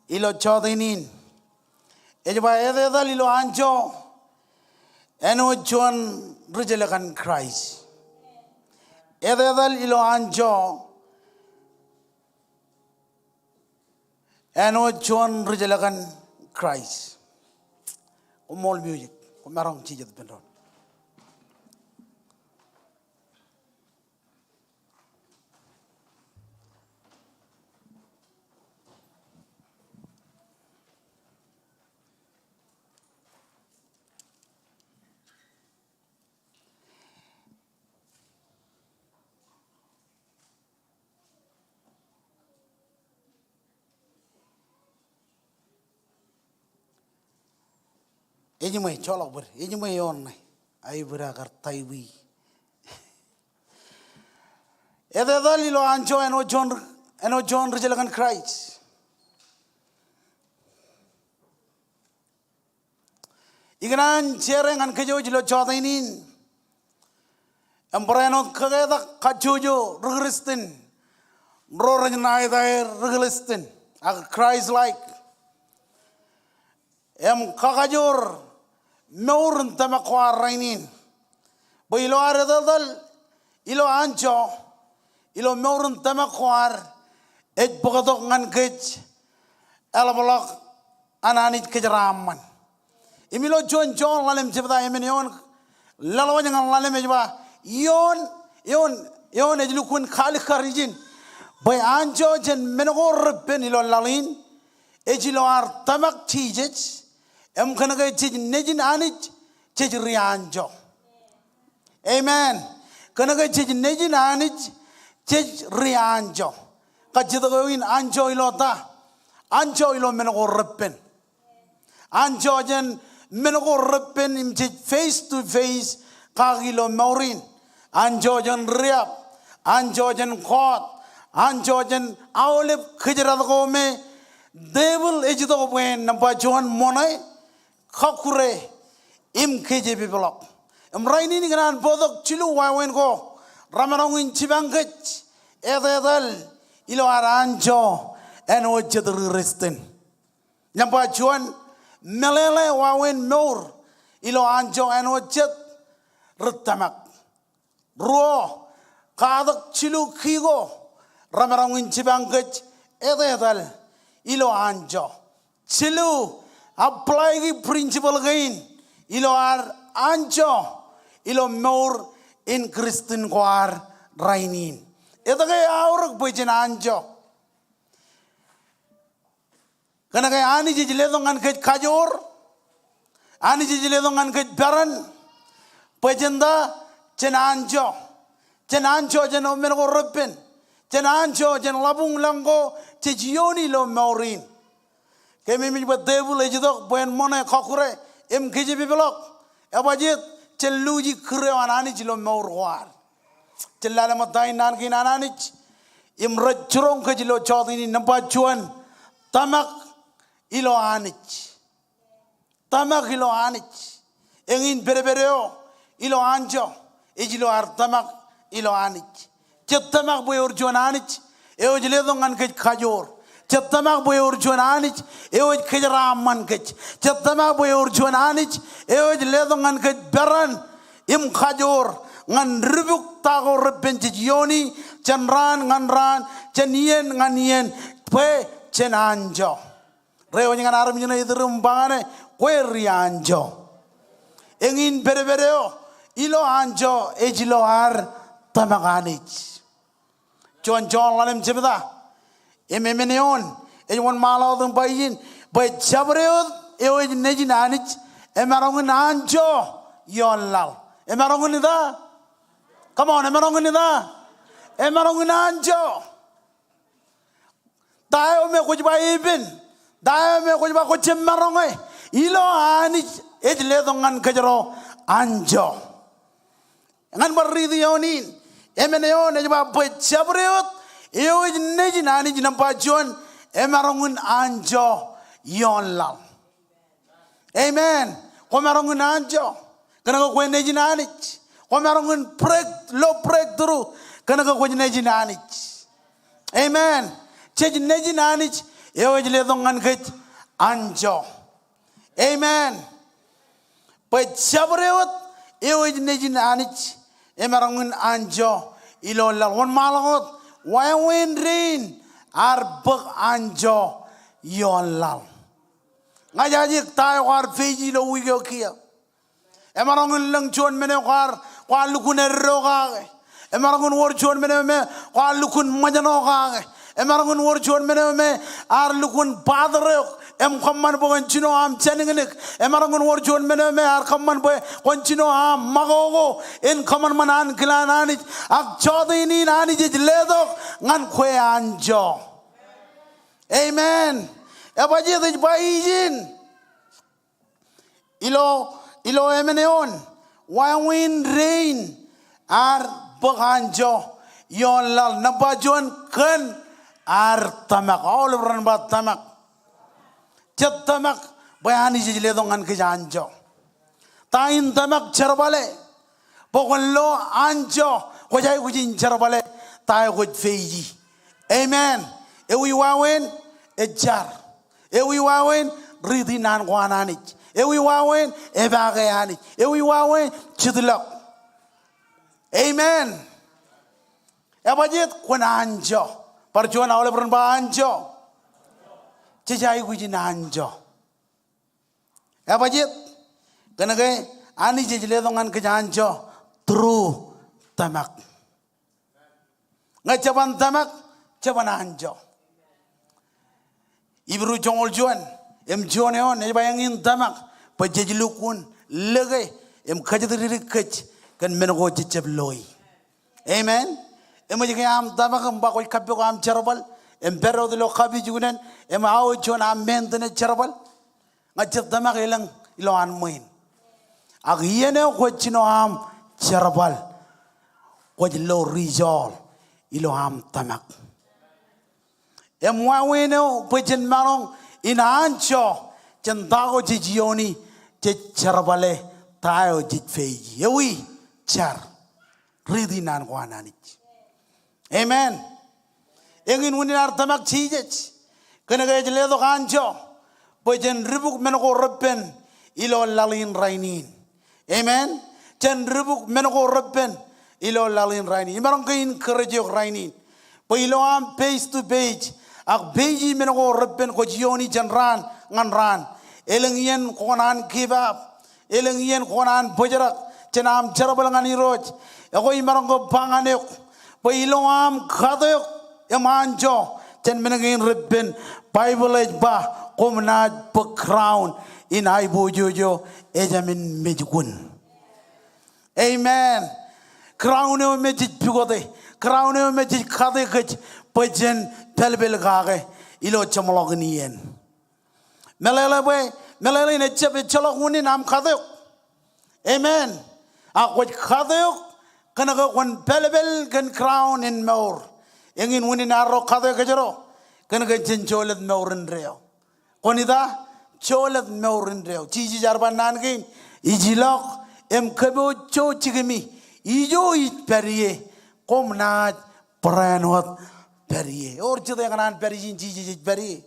ilo chodinin ejba ede dal ilo anjo eno John rejelakan Christ ede dal ilo anjo eno John rejelakan Christ umol music kumarong chijat pendon ini mai colok ber ini mai on nai ai berakar taiwi ede dali lo anjo eno John rejelakan Christ ignan cerengan kejo jilo chota inin embreno kageda kajujo regrestin roran nai daer regrestin ag Christ like em kakajur meurun tama kwarainin bo ilo aredal ilo ancho ilo meurun tama kwar ej bogadok ngan kej alabalok ananit kejraman imilo John lalem sebda emenion lalawanya ngan lalem ejba yon ejlukun khali kharijin boy ancho jen menogor pen ilo lalin ejilo ar tamak chijej em kana ga chij nejin anich chij rianjo amen kana ga chij nejin anich chij rianjo kajito go in anjo ilota anjo ilo menogo repen anjo jen menogo repen im chij face to face kagilo maurin anjo jen riap anjo jen khot anjo jen awle khijrat go me devil ejito wen namba John monai kakure im KJP block raini ni ganan bodok chilu wawen go ramarong chibangech ededal ilo aranjo eno jedru resten nyamba John melele wawen nor ilo anjo eno jet rutamak ro kadak chilu khigo ramarong chibangech ededal ilo anjo chilu apply the principle again ilo ar anjo ilo more in Christian kwar rainin ito kaya aurok po itin anjo kana kaya ani jijiledong an kay kajor ani jijiledong an kay baran po itin da chen anjo chen omeno ko rupen chen labung langgo chejiyoni lo maurin kami menyebut devil ejidok poin mana kakure em KJP block abajit celuji kure anani cilo maurwar celala matai nan kin anani im rajurong ke cilo chot ini nampak cuan tamak ilo anich engin bere-bereo ilo anjo ejilo ar tamak ilo anich cetamak boy urjuan anich eo jile dongan ke kajor cetamak boy urjuan anich eo kejaraman kej cetamak boy urjuan anich eo jile dongan ke beran im kajor ngan ribuk tago repenci yoni chen ran ngan ran, chen yen ngan yen, pe chen anjo. Reo ngan aram nyina idrum bangane, kwe ri anjo. Engin bere-bereo, ilo anjo, ejilo ar tamaganich. John lalem cebeda, ememeneon, ejwan malau dum bayin, bay jabreo, eo nejin anich, emarongin anjo, yon lal. Emarongin ida, come on, emarongin ida, emarongin anjo. Tayo me kuch baibin, tayo me kuch ba kuch emarongay, ilo anich, ejle dongan kajero anjo. Ngan baridi yonin, emeneon ejba bay jabreo, eo nejin anich nampajon, emarongin anjo, yon lal. Amen. Komarongin anjo. Kana ko nejin anich. Komarongin low breakthrough. Kana ko nejin anich. Amen. Chej nejin anich. Eo ejle dongan kech anjo. Amen. Pa chabrewat eo nejin anich. Emarongin anjo. Ilolal wan malagot. Wain rain arbak anjo yolal. Ngajajik tayo war feji lo wigo kia. Emarongin lang chuan mene kwa lukun erroga. Emarongin war chuan mene me kwa lukun majanoga. Emarongin war chuan mene me ar lukun padre. Em kamman bo chino am cheningenik. Emarongin war chuan mene me ar kamman bo chino am magogo. En kamman manan kilananich. Ak chodini nanich ledok ngan kwe anjo. Amen. Abaji tej baijin. Ilo emeneon. Wawin rain ar baganjo. Yon lal nabajon kan ar tamak. All of ba tamak. Chat tamak bayani jile dongan ke janjo. Tain tamak charbale. Pokon lo anjo. Kojai kujin charbale. Tai kuj feiji. Amen. Ewi wawin ejar. Ewi wawen ridi nan kwananich. Ewi wawen ebagayanich. Ewi wawen chidlok. Amen. Ebajit kuna anjo. Parjuan awale peran ba anjo. Cejai kuji anjo. Ebajit kena ke ani jejile dongan ke anjo true tamak. Ngajaban tamak jaban anjo. Ibru jongol juan, jone on, bayangin tamak, pajajilukun, legay, kajadiri kach, kan menago jicab loy. Amen. Majike am tamak bakoy kapyo am charabal, perro de lo kabi junan, awo jon am mentene charabal, ngajab tamak ilang iloan moin. Agiene ko chino am charabal, ko lo rijol, ilo am tamak. Waweno pejen marong inancho centago jijioni charabale tayo jitfeji yewi char ridi nan kwananich. Amen. Engin uninar tamak chijech kena gajle do kancho pejen ribuk menoko repen ilo lalin rainin. Amen. Chen ribuk menoko repen ilo lalin rainin. Imarong kain kerjok rainin. Pilo am page to page. Ak beji menoko repen ko jioni janran nganran elengien konan kebab elengien konan bojarak cenam jarabal ngani roj ako imarong panganek po ilongam khadoyok emanjo cen menengin repen bible ba komnad pe crown in ai bojojo ejamin mejgun. Amen. Crown e mejit pigode crown e mejit khade kach pejen pelbel gage ilo chamolognien melele ne chebe chologuni nam khadok. Amen. Akwaj khadok kana ko kon pelbel kan crown in more engin wuni naro khadok jero kana kan chencholet meurin reo konida cholet meurin reo chiji jarban nan gin ijilok em kebo cho chigimi ijo it perie komna pranot perie or chide kanan perijin chiji perie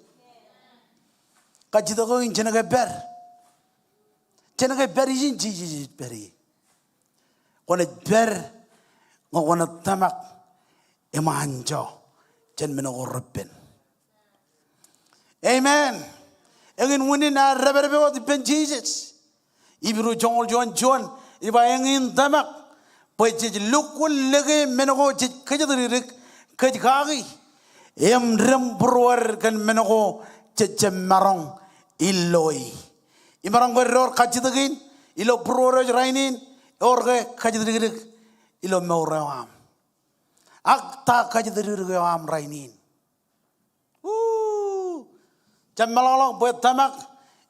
kachida ko inchena ke per chena ke perijin chiji perie kone per ngona tamak emanjo chen meno gorpen amen engin wuni na reberbe o di ben Jesus ibiru jongol John iba engin damak pojij lukul lege meno go kejadrik kejgagi em rem bruar kan meno go marong iloi imarang go ror kajidagin ilo bruar rainin orge kajidrik ilo meuram akta kajidrik am rainin Jamalala buat damak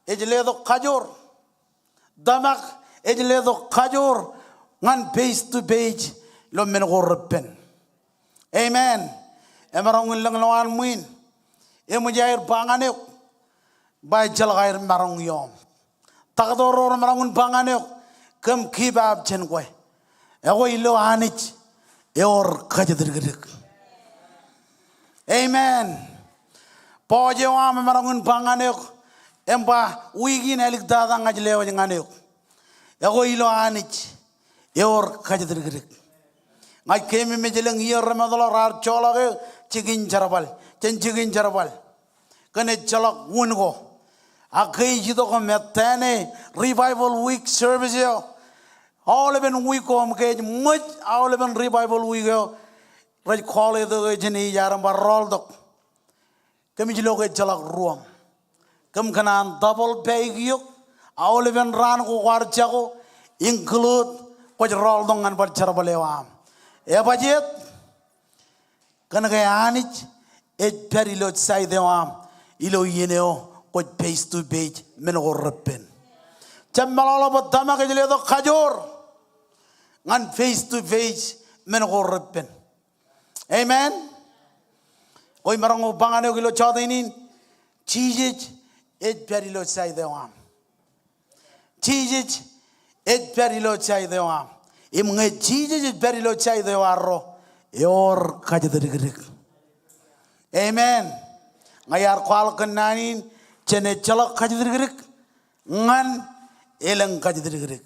ejledo kajur damak ejledo kajur ngan page to page lo men gorpen amen emarong lang lawan muin emujair banganek bay jalgair marong yom takdoror marong banganek kem kibab chen kwe ego ilo anich eor kajidrik amen Poje wa marangun panganek emba wigin elik dada ngajlewa nganek ego ilo anich eor kajadrigrik ngai kemi mejeleng yer ramadala rar cholage cigin jarabal cigin jarabal kane chalak wungo akai jido ko metane revival week service yo all even week om ke much all even revival week yo raj khole do jeni yaram barol dok kami jiloge jalak ruam kam kanan double pay yuk awleven ran ko warcha ko include ko rol dongan bar charbalewa e bajet kan ga anich e perilo sai dewam ilo yeneo ko face to page men go repen chamalala bodama ke jile do khajor ngan face to face men go repen amen Oi marang bangane kilo chadainin chijij et perilo sai dewam chijij et perilo sai dewam imnge chijij et perilo sai dewaro yor kajadrik amen ngayar kwal kenanin chene chalak kajadrik ngan eleng kajadrik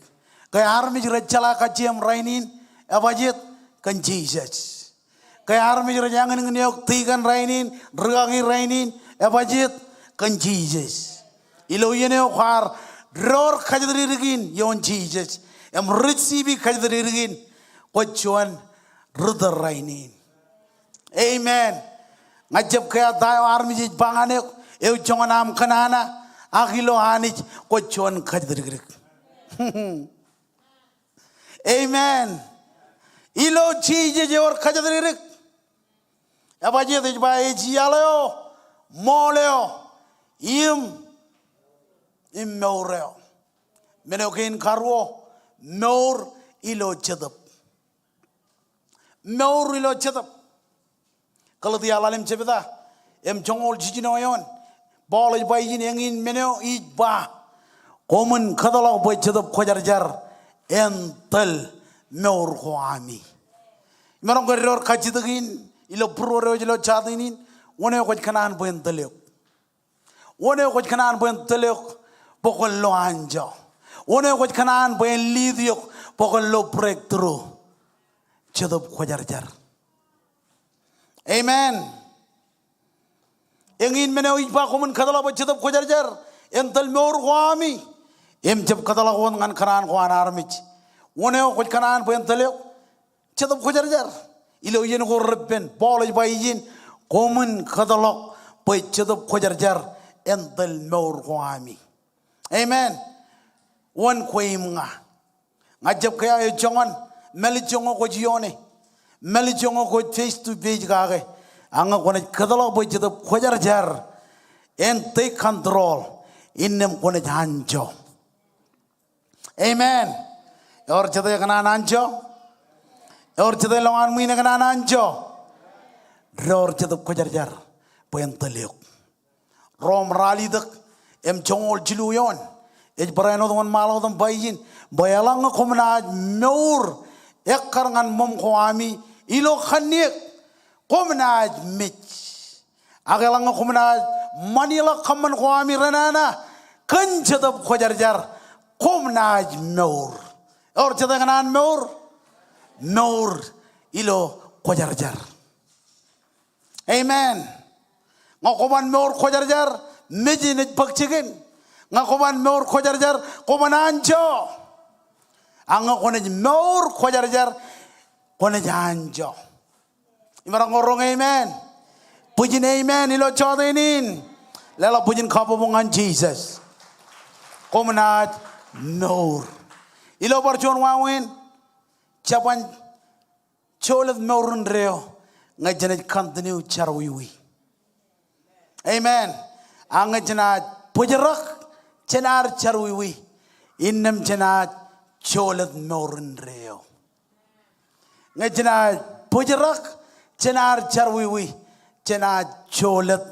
kayar mi jira chalak kaciem rainin abajet kan Jesus kaya army jero jangan ngeniok tigan rainin regangi rainin ebajit kan Jesus ilo yeneo khar ror khajadri rigin yon Jesus em receive khajadri rigin kochuan rudar rainin amen ngajab kaya dayo army jij bangane eu jonganam kanana agilo hanich kochuan khajadri rig amen ilo Jesus or khajadri rig abaje de bae jialeo moleo im meureo menokin karwo meur ilo chedap meur ilo chedap kalau dia lalim chebeda em jongol jijinoyon boloj bae jin engin meneo ijba komun kadalo boy chedap khojarjar entel meur khoami merong geror kajidagin ilo purore ilo chadinin one ko kanan buen telek one ko kanan buen telek pokol lo anja one ko kanan buen lidio pokol lo breakthrough chedop khojarjar amen engin meno iba komun kadala bo chedop khojarjar entel mor kwami em jeb kadala won ngan kanan ko anarmich one ko kanan buen telek chedop khojarjar ilo yen go repen boloj bayin komun kadalok boy chedop khojarjar entel mor kwami amen won koim nga ngajab kaya e jongon meli jongo ko jione meli jongo ko face to face gage anga kone kadalok boy chedop khojarjar and take control innem kone janjo amen yor chede kana nanjo और चले Lavan मुई नगना नांचो roar चेदप कोजरजार पोयंतलियो रोम rally दक M चोंगोल चिलुयोन as बरायनो दमन मालो दम बाइजिन बयालांग कोमना मेउर एक करंगन मम खोआमी इलो खनिक Komna Mitch आगलांग Komna Manila khaman खोआमी रनाना कन चेदप कोजरजार कोमना मेउर और चेदगनान मेउर Nor ilo kojarjar Amen. Ngakoman meur khojarjar meji ne pakchigen. Ngakoman meur khojarjar koman anjo. Anga kone meur khojarjar kone anjo. Imarang ngorong amen. Pujin amen ilo chodenin. Lela pujin kapomongan Jesus. Komanat meur. Ilo barchon wawin. Chapan cholet meurun reo. Ngajanet continue charwiwi. Amen. Anga janat pujarak chenar charwiwi. Innam janat cholet meurun reo. Ngajanat pujarak chenar charwiwi. Janat cholet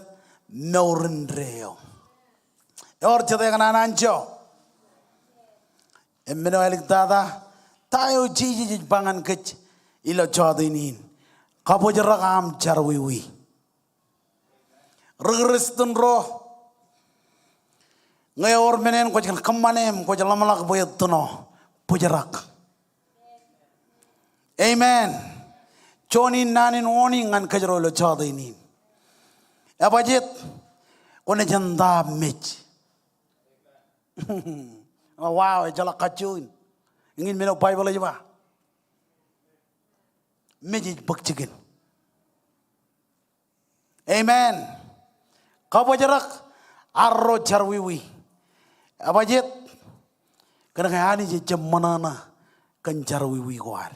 meurun reo. Or chade kananancho. Emmeno alik dada. Tayo jiji bangan kech. Ilo chodinin. Kapujarakam charwiwi. Regristun ro. Ngayor menen ko jal kamanem ko jalamalak boyat tuno. Pujarak. Amen. Chonin nanin warning ngan kajro lo chodinin. Abajit kone janda mich. Wow, jala kacuin. Ingin meno Bible aja ba? Meji bakchigen. Amen. Kabajarak arro charwiwi. Abajit kana kayani je jamanana kan charwiwi kwar.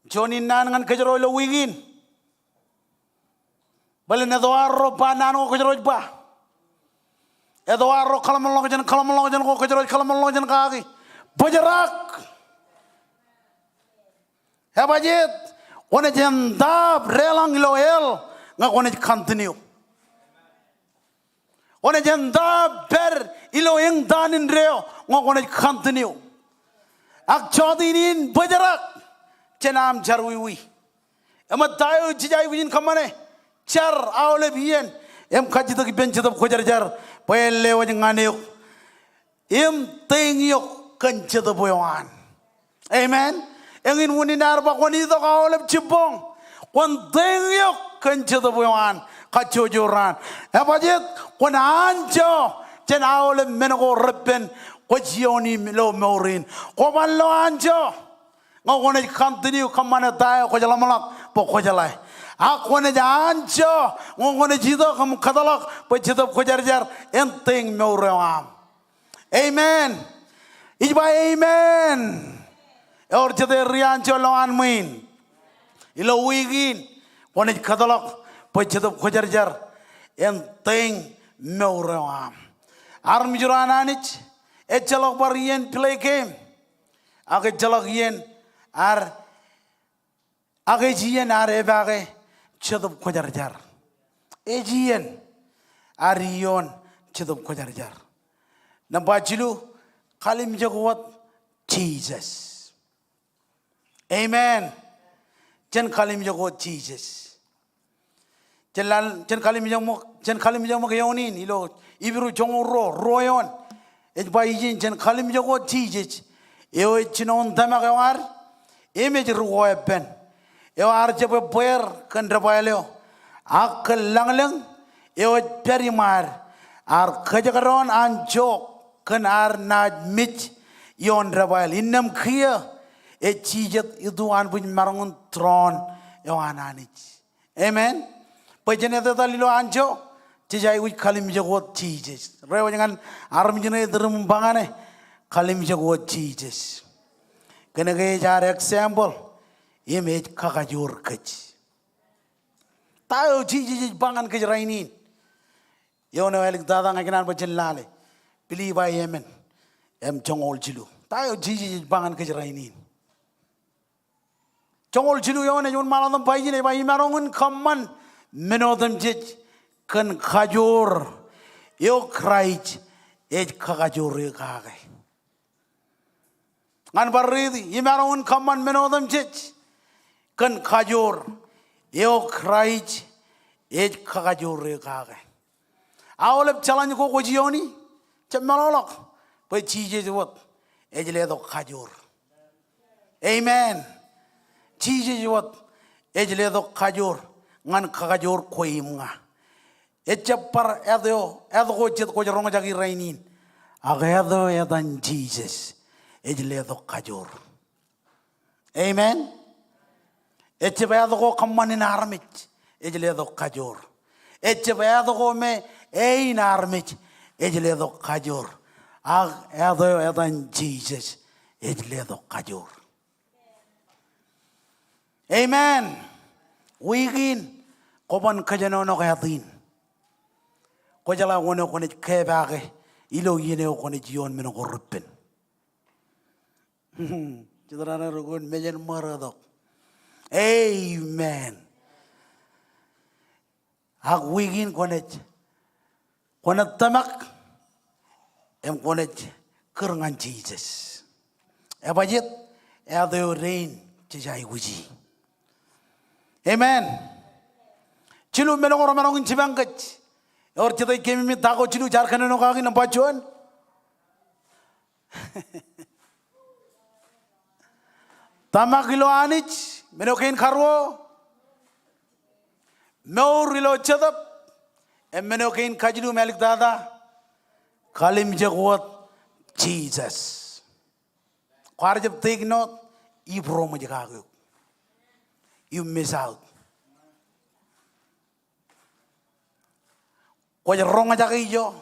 Jonin nan ngan kajro lo wigin. Bale na doarro pa nano kajro ba. Edoarro kalamolong jan ko kajro kalamolong jan kagi. Bajarak. Habajit, one jendab relang loyal, ngak one continue. One jendab ber iloyeng danin reo, ngak one continue. Ak chodinin bajarak, jenam jarwiwi. Emat tayo jijai win kamane, char awle bien, em kajito ki benchito kojar jar, pele wajeng aneyok, em tengyok kanchito boyan. Amen. Engin wuni narba kwani to kaolep cibong kwan tengyok kenchito buyan kachojoran hebajet kwan anjo jen aolep menego repen kwajioni lo meurin kwaban lo anjo ngakone continue kamane tayo kwajalamalak po kwajalai akwane anjo ngakone jido kam kadalak po jido kwajarjar enteng meuream. Amen. Ijba amen. Or jade rian cholongan min, ilo wigin, wanit kadalak, pojadap kojarjar, enteng meurawam. Arm jurananich, echalak barien play game, age jalak yen, age jien ebage, chadap kojarjar, ejien, arion chadap kojarjar. Nampachilu kalim jagwat Jesus. Amen. Jen kalim jago Jesus. Jen kalim jago keyonin ilo ibiru jongoro royon. Ejbaijin jen kalim jago Jesus. Eo chinon tamagawar. Image ruwa pen. Eo arjabe boyer kandrabaileo. Ak langlang. Eo perimar. Ar kajakaron anjok kan ar nad mit yon rabail. Innam kia. Echijet itu anpuny marangun tron yohananich. Amen. Pajene tata lilo anjo cijai uj kalim jagot Jesus. Rewa jangan aram jene derum bangane kalim jagot Jesus. Kena kaya jar example image kakajur kach. Tayo Jesus bangan kajrainin. Yone walik dada ngakinan bachen lale. Pilih by Amen. Em chongol jilu. Tayo Jesus bangan kajrainin. Chongol chilu yone yon maladam paijine ba imarongun kamman menodam jej kan khajur yo kraij ej khajur re kage ngan barridi imarongun kamman menodam jej kan khajur yo kraij ej khajur re kage awlep chalan ko jioni chamalolok pa chije jwat ej le do khajur. Amen. Jesus what ejledo kajor ngan kajor koimnga echapar edo go chet ko ronga jagi rainin agado edan Jesus ejledo kajor. Amen. Echapado go kamanin armich ejledo kajor. Echapado go me ein armich ejledo kajor. Edo edan Jesus ejledo kajor. Amen. Wigin koban kajano no kayatin. Kojala wono kone kebage ilo yene kone jion meno korpen. Citrana rogon mejen maradok. Amen. Hak wigin kone tamak em kone kerengan Jesus. Ebajit ado rain cijai wuji. Amen. Cilu menong orang menong cibang kec. Or kita kemi mi tago cilu jar kene no kaki nampak cuan. Tamak ilo anich menokin karwo. Meur ilo cedap. Menokin kajilu melik dada. Kalim jaguat Jesus. Kwarjab take note. Ibro mo jagago. You miss out. Kau jarang aja kijo,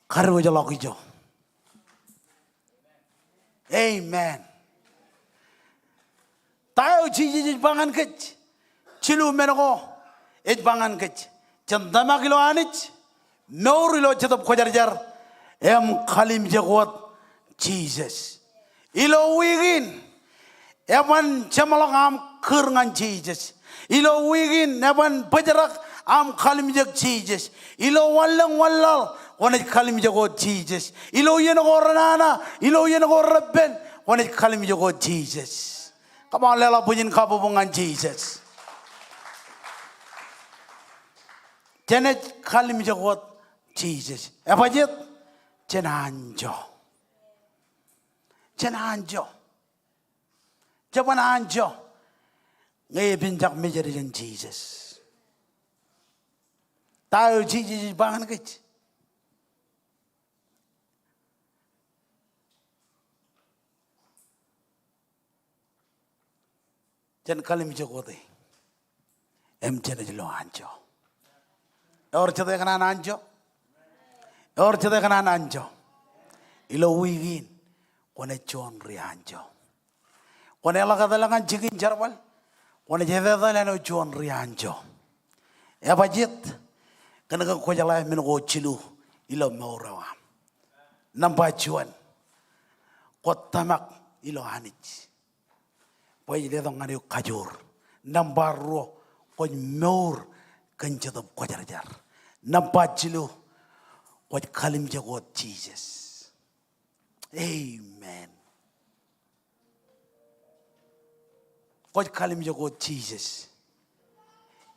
karu aja lagi jo. Amen. Tahu cici bangan kec, cilu menoko, bangan kec. Cendama kilo anich, nor ilo cetop kau jar, kalim jaguat Jesus. Ilo wigin, eman cemalong kerengan Jesus. Ilo wigin neban pejarak kalim jag Jesus. Ilo wallang wanaj kalim jago Jesus. Ilo yen goranana, ilo yen gorabben wanaj kalim jago Jesus. Kamu lela punya kabubungan Jesus. Jenet kalim jago Jesus. Apa jet? Jenanjo. Jaban anjo. Ngay binjak mejerin Jesus. Tahu Jesus bangan kec. Jan kalim jagote. Jana jelo anjo. Or cete kanan anjo. Or cete kanan anjo. Ilo wigin. Kone chon ri anjo. Kone lakadalangan jikin jarwal. Kone jedadalano chon ri anjo. Ebajit. Kena kau jalan menunggu cilu ilo maurawa. Nampak cuan. Kota mak ilo hanich. Poi dia dong ngadu kajur. Nampak roh kau maur kencetop kau jar. Nampak cilu kau kalim jago Jesus. Amen. Kau kalim jago Jesus.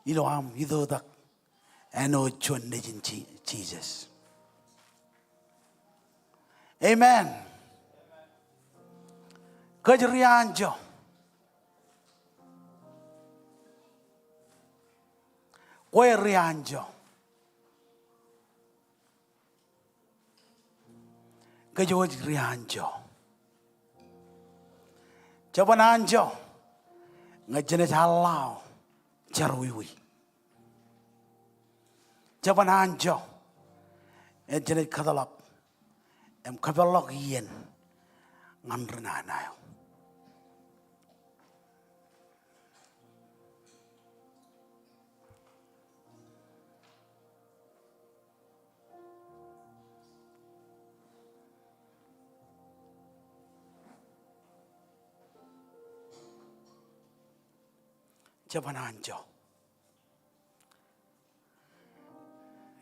Ilo am itu tak. Ano chuan nejin Jesus. Amen. Kajrianjo. Kue rianjo. Kajoj rianjo. Jaban anjo. Ngajenet halau. Jarwiwi. Jaban anjo. Jenet kadalak. Kabelok yen. Ngamrena nayo. Jaban anjo.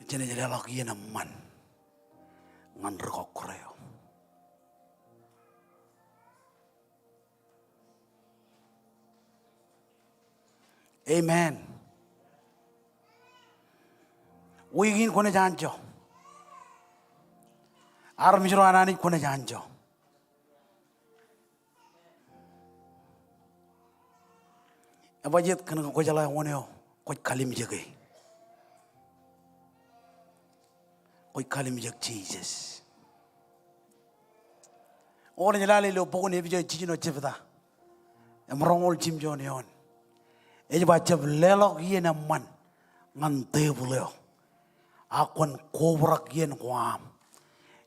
Jenet jalak yen aman. Ngan rekok kreo. Amen. Wigin kone janjo. Armijro anani kone janjo. Abajit kena ko jala woneo ko kalim jage. Ko kalim jag Jesus. Orang jelali lo pokok ni bijak cicino cepeta. Emrongol Jim John yon. Eji baca lelok yen aman ngante buleo. Akon kobrak yen kuam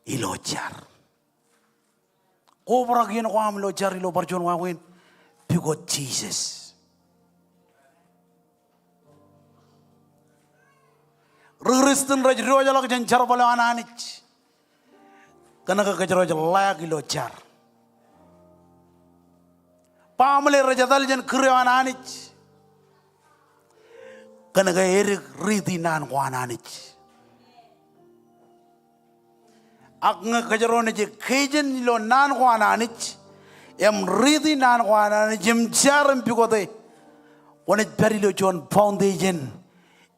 ilojar. Kobrak yen kuam ilojar ilo barjon wawin pigot Jesus. Ruristen raj roja lak jen jar balo ananich. Karena kekejar layak ilojar. Pamale raja dal jen krio ananich. Karena erik riti nan ko ananich. Aknga kejarone je kejen ilo nan ko ananich. Em riti nan ko ananich jem jaram pigote. Onet perilo jon foundation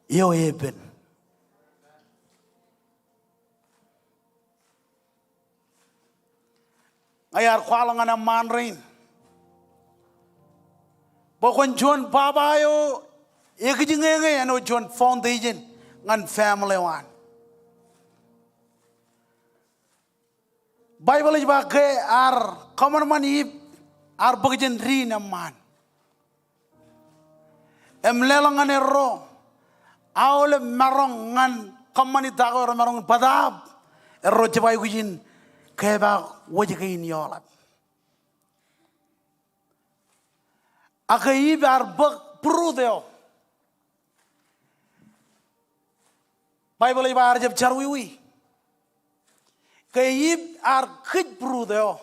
yo eben. Ayar kwalangan ang manrin. Bokon John babayo, ikijingenge ano John foundation ngan family one. Bible is bagay common man ip bagjan ri naman. Lelangan ero, awle marong ngan common itago marong padab ero jabay kujin. Kaya wajikain yolat. Akai bar bak prudeo. Bible ibar jab charwiwi. Kaya kit prudeo.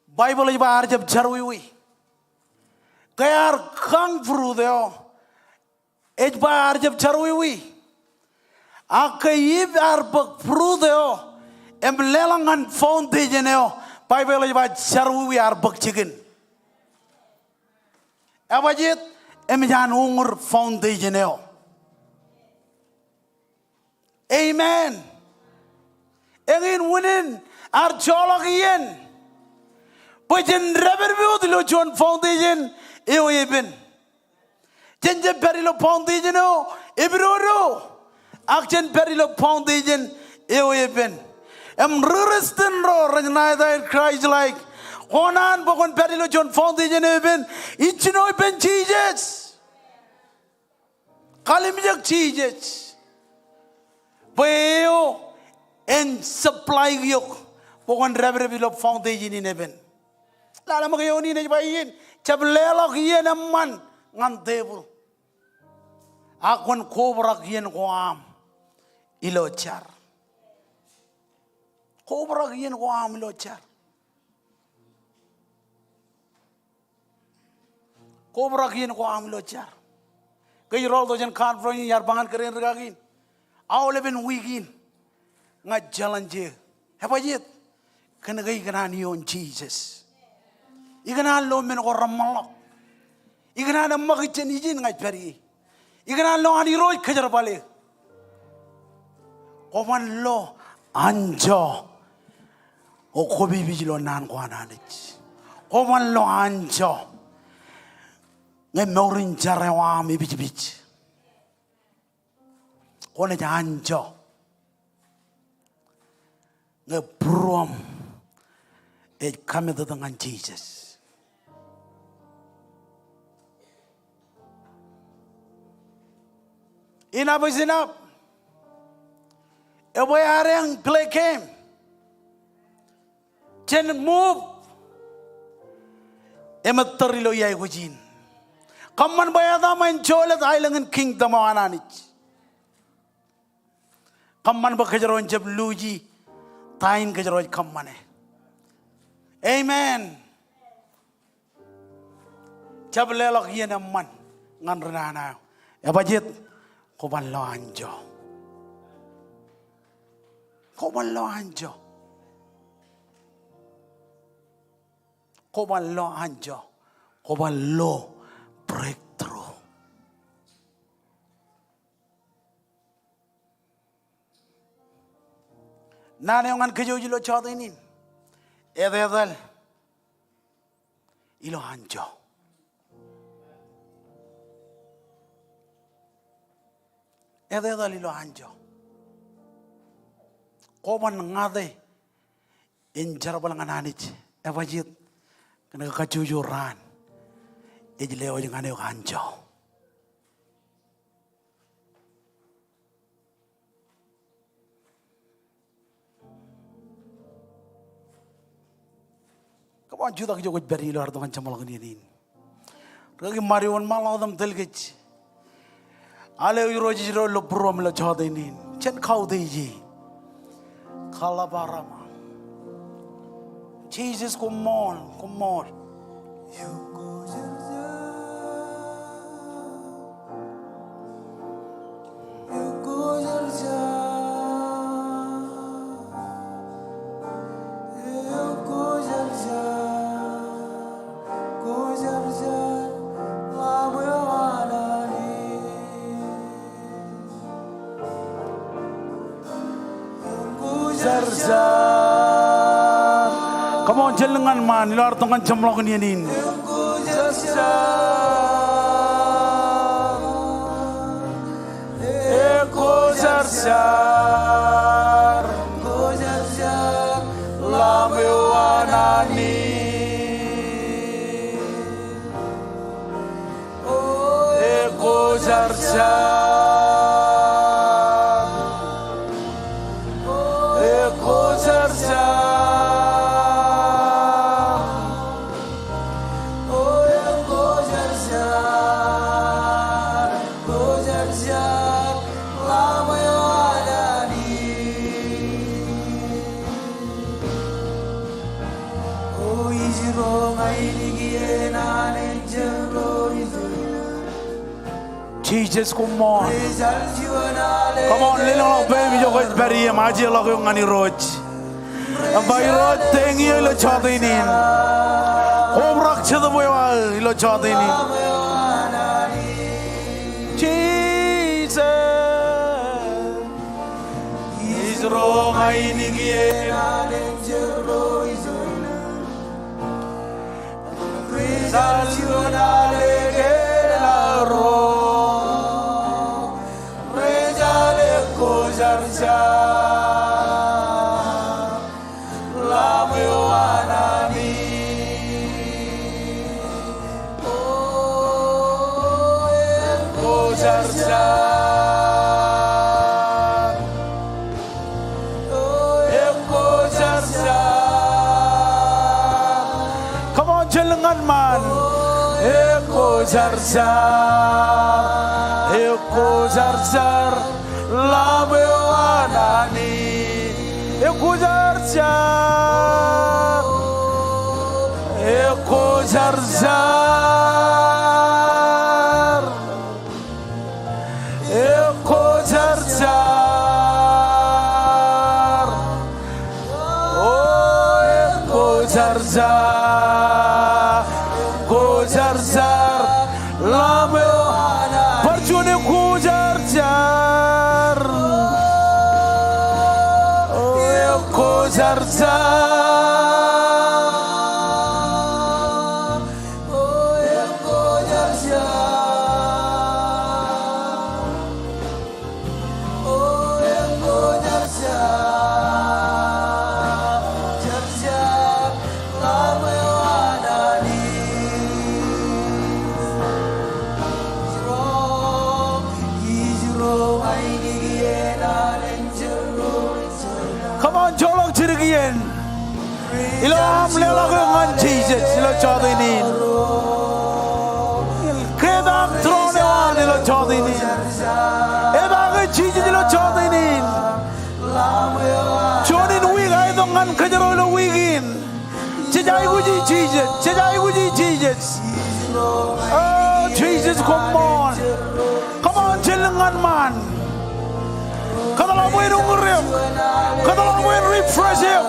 Bible ibar jab charwiwi. Kaya kang prudeo. Ejbar jab charwiwi. Akai bak prudeo. Lelangan foundation yo, Bible iba charwi bakchikin. Abajit jan ungur foundation yo. Amen. Engin winin jolagiyen. Pajen reberbiu dilo John foundation yo eben. Jenje perilo foundation yo ebrodo. Akjen perilo foundation yo eben. Ruristen ro ranjnai Christ like onan bokon perilo John foundation even ichino ben Jesus kalimjak Jesus beo en supply yok bokon reberbilo foundation in even lala magayo ni na bayin chablelo yen amman ngan table akon kobrak yen koam ilochar Kobrak yen ko amlo char. Kobrak yen ko amlo char. Kay rol do jen conference yar bangan keren regagin. Awle ben wigin. Nga jalanje. Hepajit. Kana gay kana niyon Jesus. Igana lo men ko ramalok. Igana na makitchen ijin nga peri. Igana lo ani roy kajar bale. Koman lo anjo. O kobi bijilo nan ko ananich. Koman lo anjo. Nge morin jarewa mi bijibij. Kone ja anjo. Nge prom. Kami dengan Jesus. Enough is enough. A boy areng play game. Chen move. Ematerilo yai kujin. Kaman bayada main cholet ailangan kingdom ananich. Kaman bakajaron jab luji. Tain kajaron kamane. Amen. Jab lelok yen amman ngan renana. Ya bajit koban lo anjo. Koban lo anjo. Koban lo anjo. Koban lo breakthrough. Nane ngan kejo lo chot ini. Edel ilo anjo. ede dalilo anjo koban ngade in jarabalang ananich evajit kana kajujuran ejleo jangane anjo. Kapan juta ke jogot beri lo hartongan camal nginin. Ragi mariwan malah dam telgech. Ale uroji jiro lo prom lo chadinin. Chen kau deji. Kalabarama. Jesus, come on, come on. Come on, jelengan man, lo hartongan camlok nginin. Eko zarzar, lamewanani. Eko zarzar. Jesus, come on. Come on, little baby, you guys bury him. I just love you, Ngani Roach. And by road, thank you, Ilo Chadinin. Home rock to the boy, Ilo Chadinin. Jesus is wrong. I need Come on, jelengan man. Eko zarzar, eko zarzar, lamewanani. Eko zarzar, eko zarzar, eko zarzar, oh eko zarzar, eko zarzar, lamewanani. Percune eko zarzar, oh eko zarzar. Come on, jolok cirigien. Ilo amlelok dengan Jesus, ilo chadinin. Kedak tronewan ilo chadinin. Ebaga Jesus ilo chadinin. Chonin wig ay dongan kajaro ilo wigin. Chejai guji Jesus, chejai guji Jesus. Oh Jesus, come on. Come on, jelengan man. Kadalabuin ungurem, kadalabuin refresh him,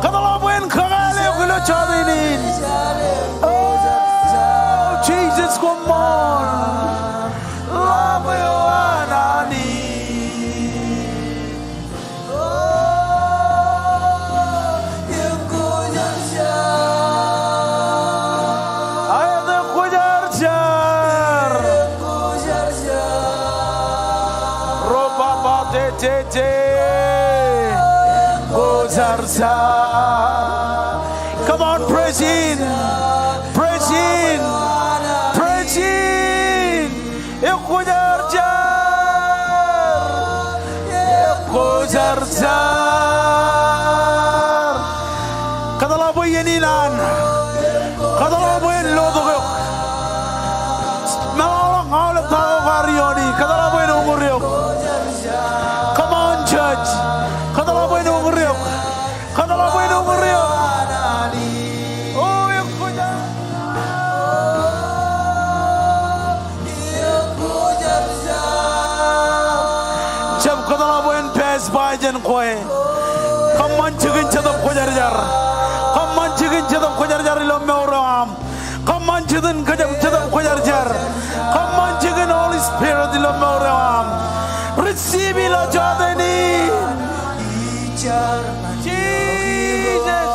kadalabuin kagale kulo chadinin. Oh Jesus, come on, lamewanani. Come on, praise in. Praise in. Praise in. Eko jar. Eko jar. Kadala boy yenilan. Kadala boy lodo. Malang alam tao karioni. Kadala boy nunguriyo. Come on, church. Kadala boy nunguriyo. Kadala boy nunguriyo. Oh, eko jar. Jab kadala boy pass by jan koe. Come on, chicken chadam kojar jar. Come on, chicken chadam kojar jar ilom meuram. Come on, chicken chadam kojar jar. Come on, chicken Holy Spirit ilom meuram. Receive ilo jadeni. Jesus. Jesus.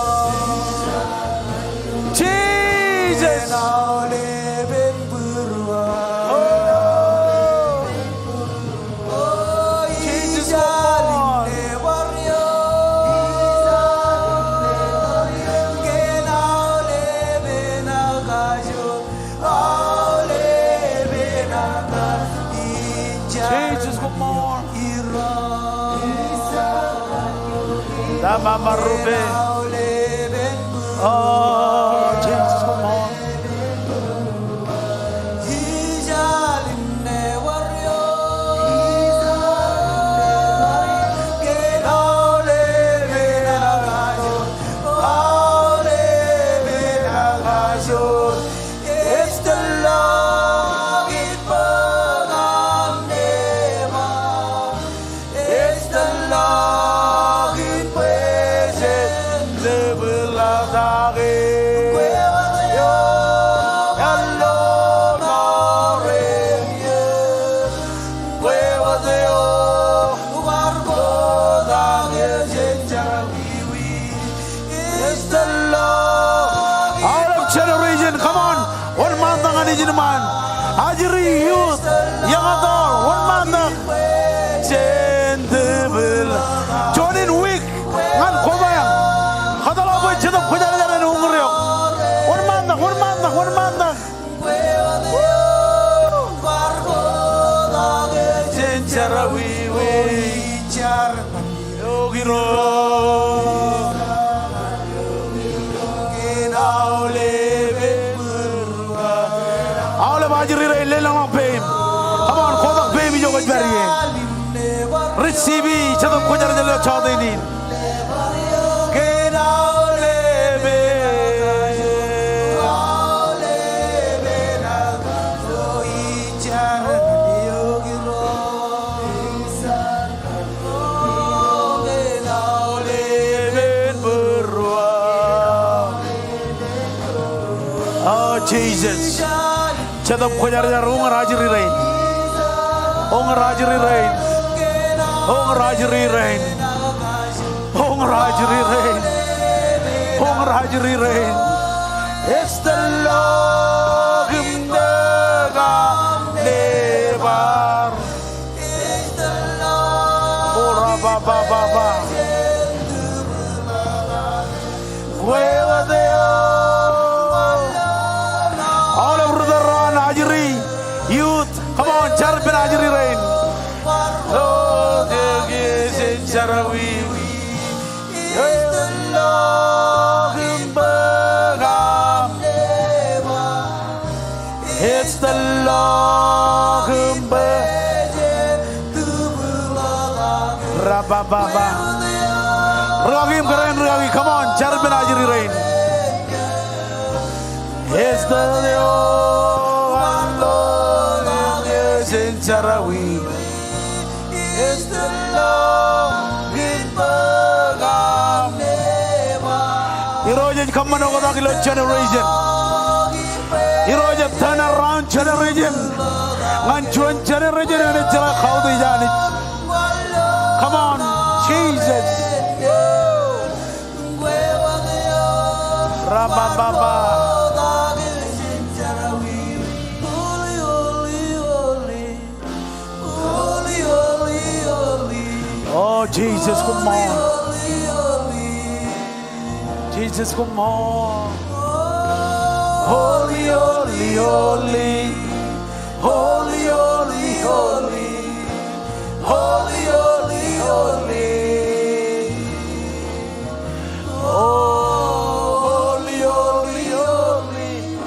Jesus, come on. Jesus, come on. Dama marube. Oh, Jesus, come on. It's the Lord in Pagamneva. It's the Lord in presence. The will of It's the Lord. All of generation, come on. One man tang ani jinman. Ajri youth, young adult, one man tang. Gentleman. Join in week. Ngan kobayang. Kadala boy chedap kujara jara ni ungriyo. One man tang, one man tang, one man tang. Genchara we Yogiro. Come on, kodak baby jogot bariye. Receive chadam kujar jalo chaudini. Oh Jesus. Chadam kujar jaro ngarajiri rain. Ong Rajari rain. Ong Rajari rain. Ong Rajari rain. Ong Rajari rain. It's the Lord in the Nevar. It's the Lord. Oh Rabba Baba. Where they all over the run, Ajri youth. Come on, Jarben Ajri rain. Oh, is in Jarawi. It's the Lord in Bergam. It's the Lord in Bergam. Rababa. Ragim keren ragi. Come on, Jarben Ajri rain. It's the Lord in Jarawi. It's the Lord in Bergam. Iroja come on over the generation. Iroja turn around generation. Manchuan generation and it's like how they done it. Come on, Jesus. Rababa. Oh, Jesus, come on. Jesus, come on. Holy, holy, holy. Holy, holy, holy. Holy, holy, holy. Oh, holy, holy, holy.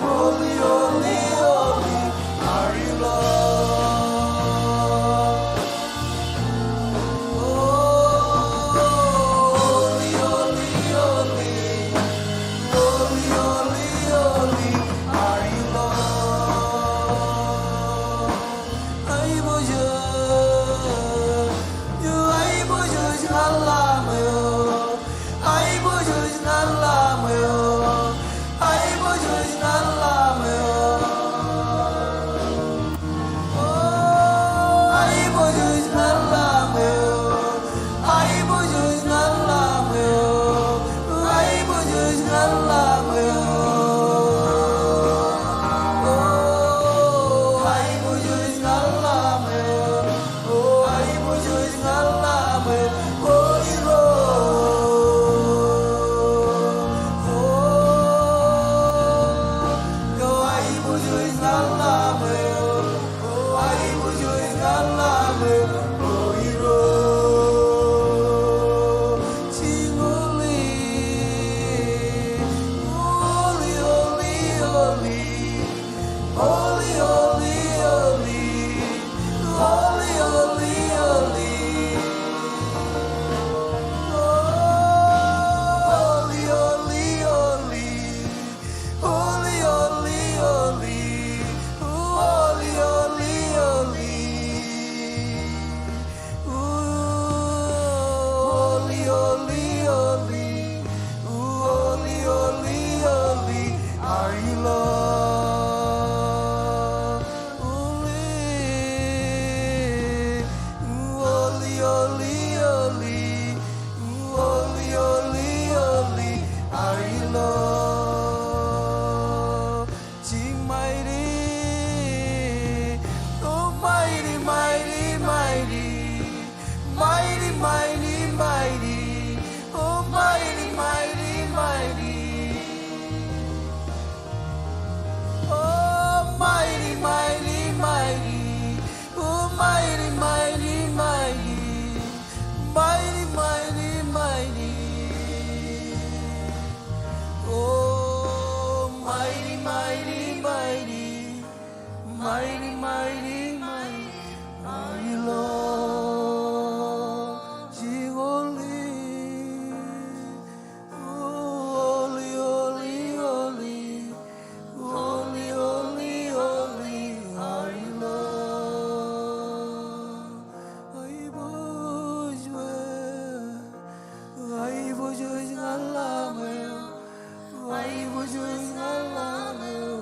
Holy, holy, holy. Are you Lord? Holy, holy, holy. Holy, holy, holy. Are you Lord? Ay, boyo. You ay, boyo, nalamayo. Ay, boyo, nalamayo. Ay, boyo, nalamayo. Ay, boyo, nalamayo. Ay, boyo, nalamayo. Ay, boyo, nalamayo. Ay, boyo, nalamayo. Ay, boyo, nalamayo. Holy Lord. Ay, boyo, nalamayo. Ay, boyo, nalamayo. Holy Lord. Sing holy. Holy, holy, holy. Holy, holy, holy. Holy, holy, holy. Holy, holy, holy. Holy, holy, holy. Holy, holy, holy. Holy, holy, holy. Holy, holy, holy. Are you Lord? Holy, holy, holy. Holy, holy, holy. Are you Lord? Sing mighty. Oh, mighty, mighty, mighty. Mighty, mighty, mighty. Oh, mighty, mighty, mighty. Oh, mighty, mighty, mighty. Oh, mighty, mighty, mighty. Mighty, mighty, mighty. Oh, mighty, mighty, mighty. Mighty, mighty, mighty. Are you Lord? Sing holy. Holy, holy, holy. Holy, holy, holy. Are you Lord? Ay, boyo. Ay, boyo, nalamayo. Ay, boyo, nalamayo.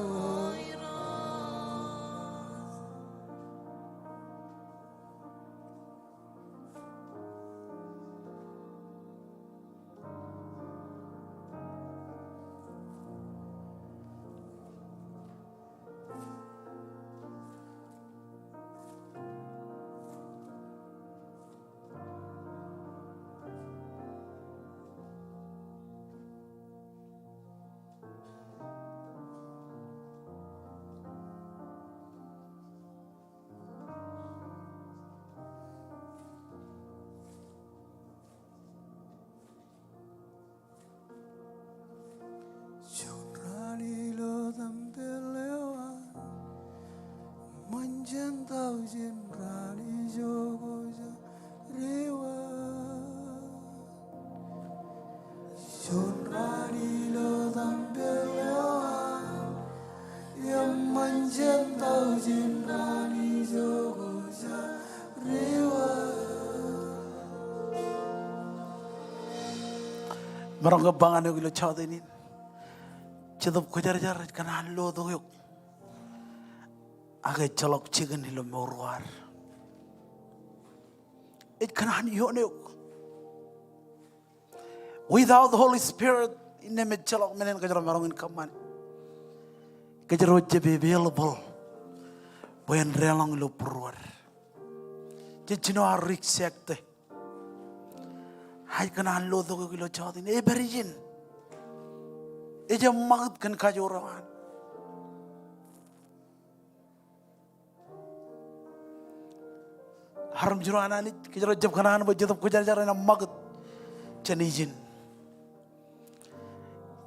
Sunranilo dampelewa manjantau jenrani jogoja rewa. Sunranilo dampelewa yang manjantau jenrani jogoja rewa. Marang kebangan yang kita cakap ini, cedap kejar-jar karena lo tu yuk, agak celok cigan hilo meruar. It karena yuk ni yuk. Without the Holy Spirit, ini mencelok menen kejar marangin kaman. Kejar wajib available, bukan relang lo peruar. Jadi no arik sekte. Hai kanan lo to kilo chodin e berijin. E jam magat kan kajorawan. Haram jurana ni kejara jab kanan bajadab kujar-jara na magat chanijin.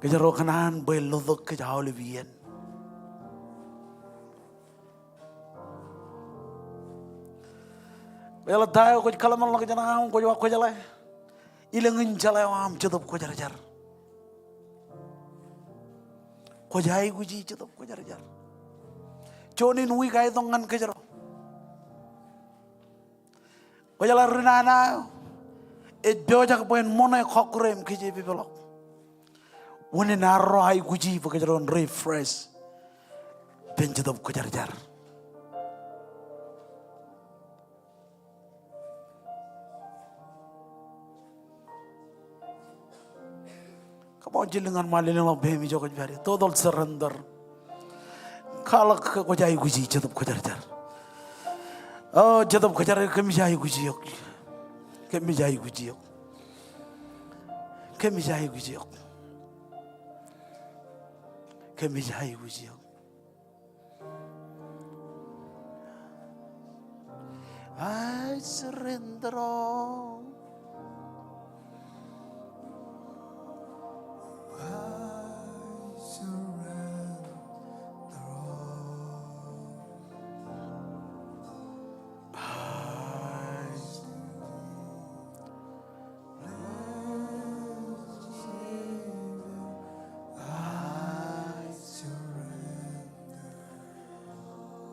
Kejara kanan bay lodok kejauh lebihan. Kejala tayo kuj kalaman lo kejana ham kuj wak kujala. Ilangin jalai am jadab kujar-jar. Kujai kuji jadab kujar-jar. Chonin wi kai dongan kejara. Kujala rinana. Et biojak poin monai kokurem kiji bibelok. Wani naro hai kuji pakajaron refresh. Benjadab kujar-jar. Kamu jilengan malin lo bemi jokaj bari. Total surrender. Kalak kujai kuji jadab kujar-jar. Oh jadab kujar kami jai kuji yok. Kami jai kuji yok. Kami jai kuji yok. Kami jai kuji yok. I surrender all.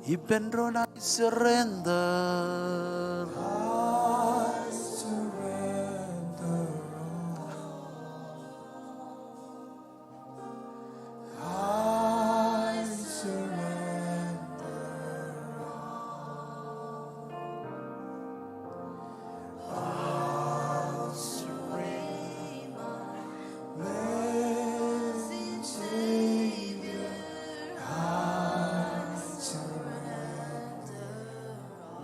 Ipendron I surrender. I surrender. I surrender. I surrender. Blessed Savior, I surrender.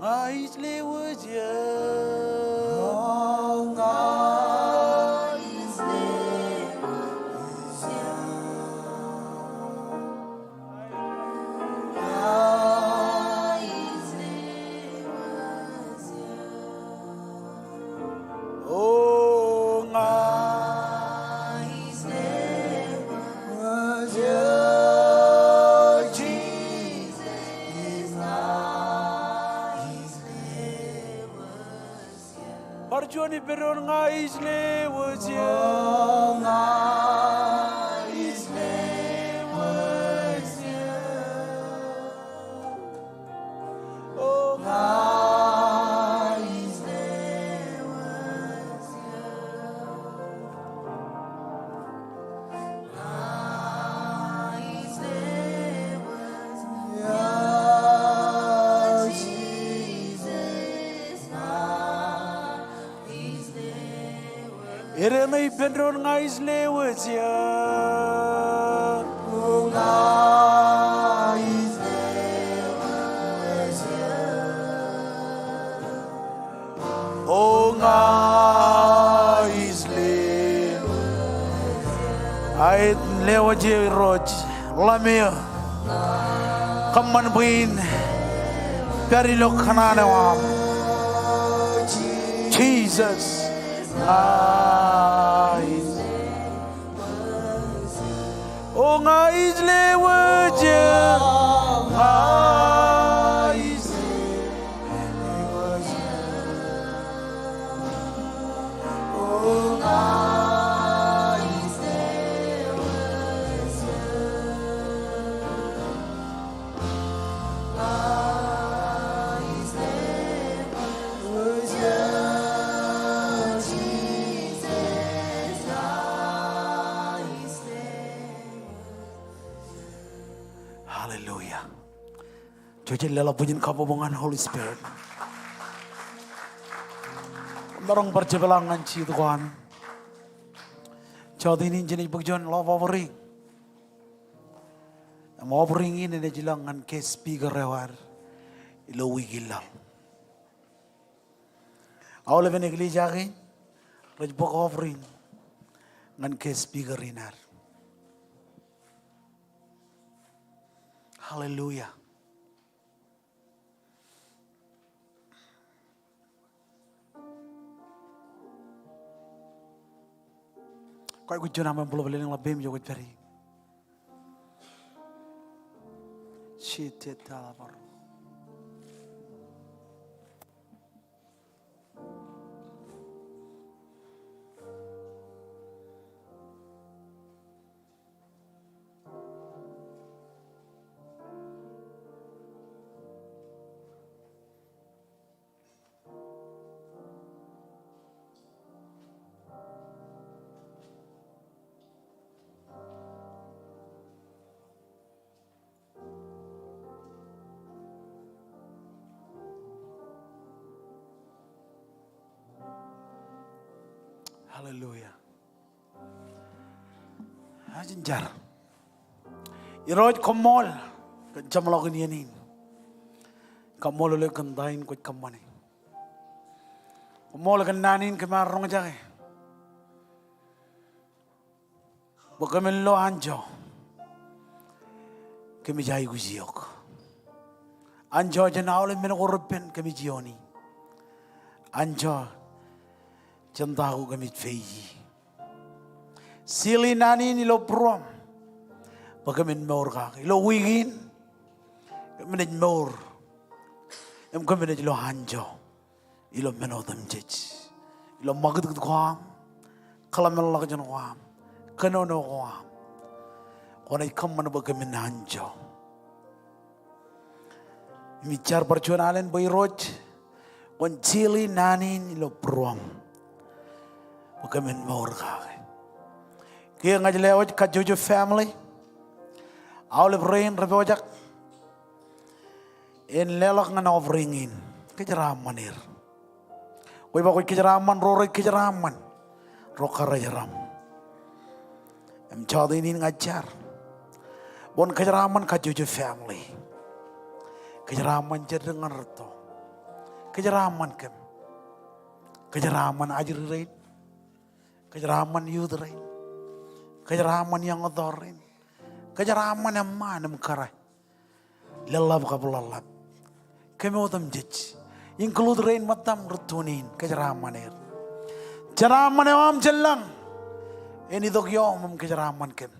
I slay with you. Oh, God is there with you. God is there with you. Oh, God is there with you. Jesus is Parjoni peron nga isle was you. Nga isle was you. Oh nga isle was you. Nga isle was you. Jesus Iremay pendron nga isle was ya. Oh nga isle was ya. Oh nga isle was ya. Ait lewa je roj lamia. Kaman buin perilok kanane wam. Jesus. Oh, nga isle waje, nga isle waje. Oh, nga isle waje. Nga isle waje. Hallelujah. Jadi lala pujian kabobongan Holy Spirit. Dorong percebelangan ci Tuhan. Jadi ini jenis bagian lava bering. Mau bering ini dia jelangan ke speaker rewar. Ilo wigila. Awal event igli jagi. Raj book offering ngan ke speaker inar. Hallelujah. Kau ikut jona mampu beli yang lebih menjauh dari. Shit talabar. Hallelujah. Ajar. Iroj komol kejam lagu ni. Komol oleh kendain kuat kamane. Komol kenanin kemarong jaga. Bagaimana lo anjo? Kami jai guziok. Anjo jenau le menogorpen kami jioni. Anjo Jantahu kami feiji. Sili nani ni lo prom. Bagaimana maur kaki. Lo wigin. Kami maur. Em kami lo hanjo. Ilo menodam jej. Ilo magad kuam. Kalam Allah jan kuam. Kanono kuam. Kona ikam mana bagaimana hanjo. Micar perjuangan boy roj. Wan sili nani ni lo prom. Bagaimana maur kaki. Kaya ngajelewat kajuju family. Awal brain rebojak. In lelak ngan overingin. Kejeraman ir. Koi bakoi kejeraman, rore kejeraman. Rokara jeram. Em chadi ini ngajar. Bon kejeraman kajuju family. Kejeraman jadi ngerto. Kejeraman kem. Kejeraman ajririn. Kejeraman yudrin. Kejeraman yang odorin. Kejeraman yang manam karai. Lelap kapulalap. Kemudian jej. Include rain matam rutunin. Kejeraman er. Kejeraman yang am jelang. Ini dok yom kejeraman kem.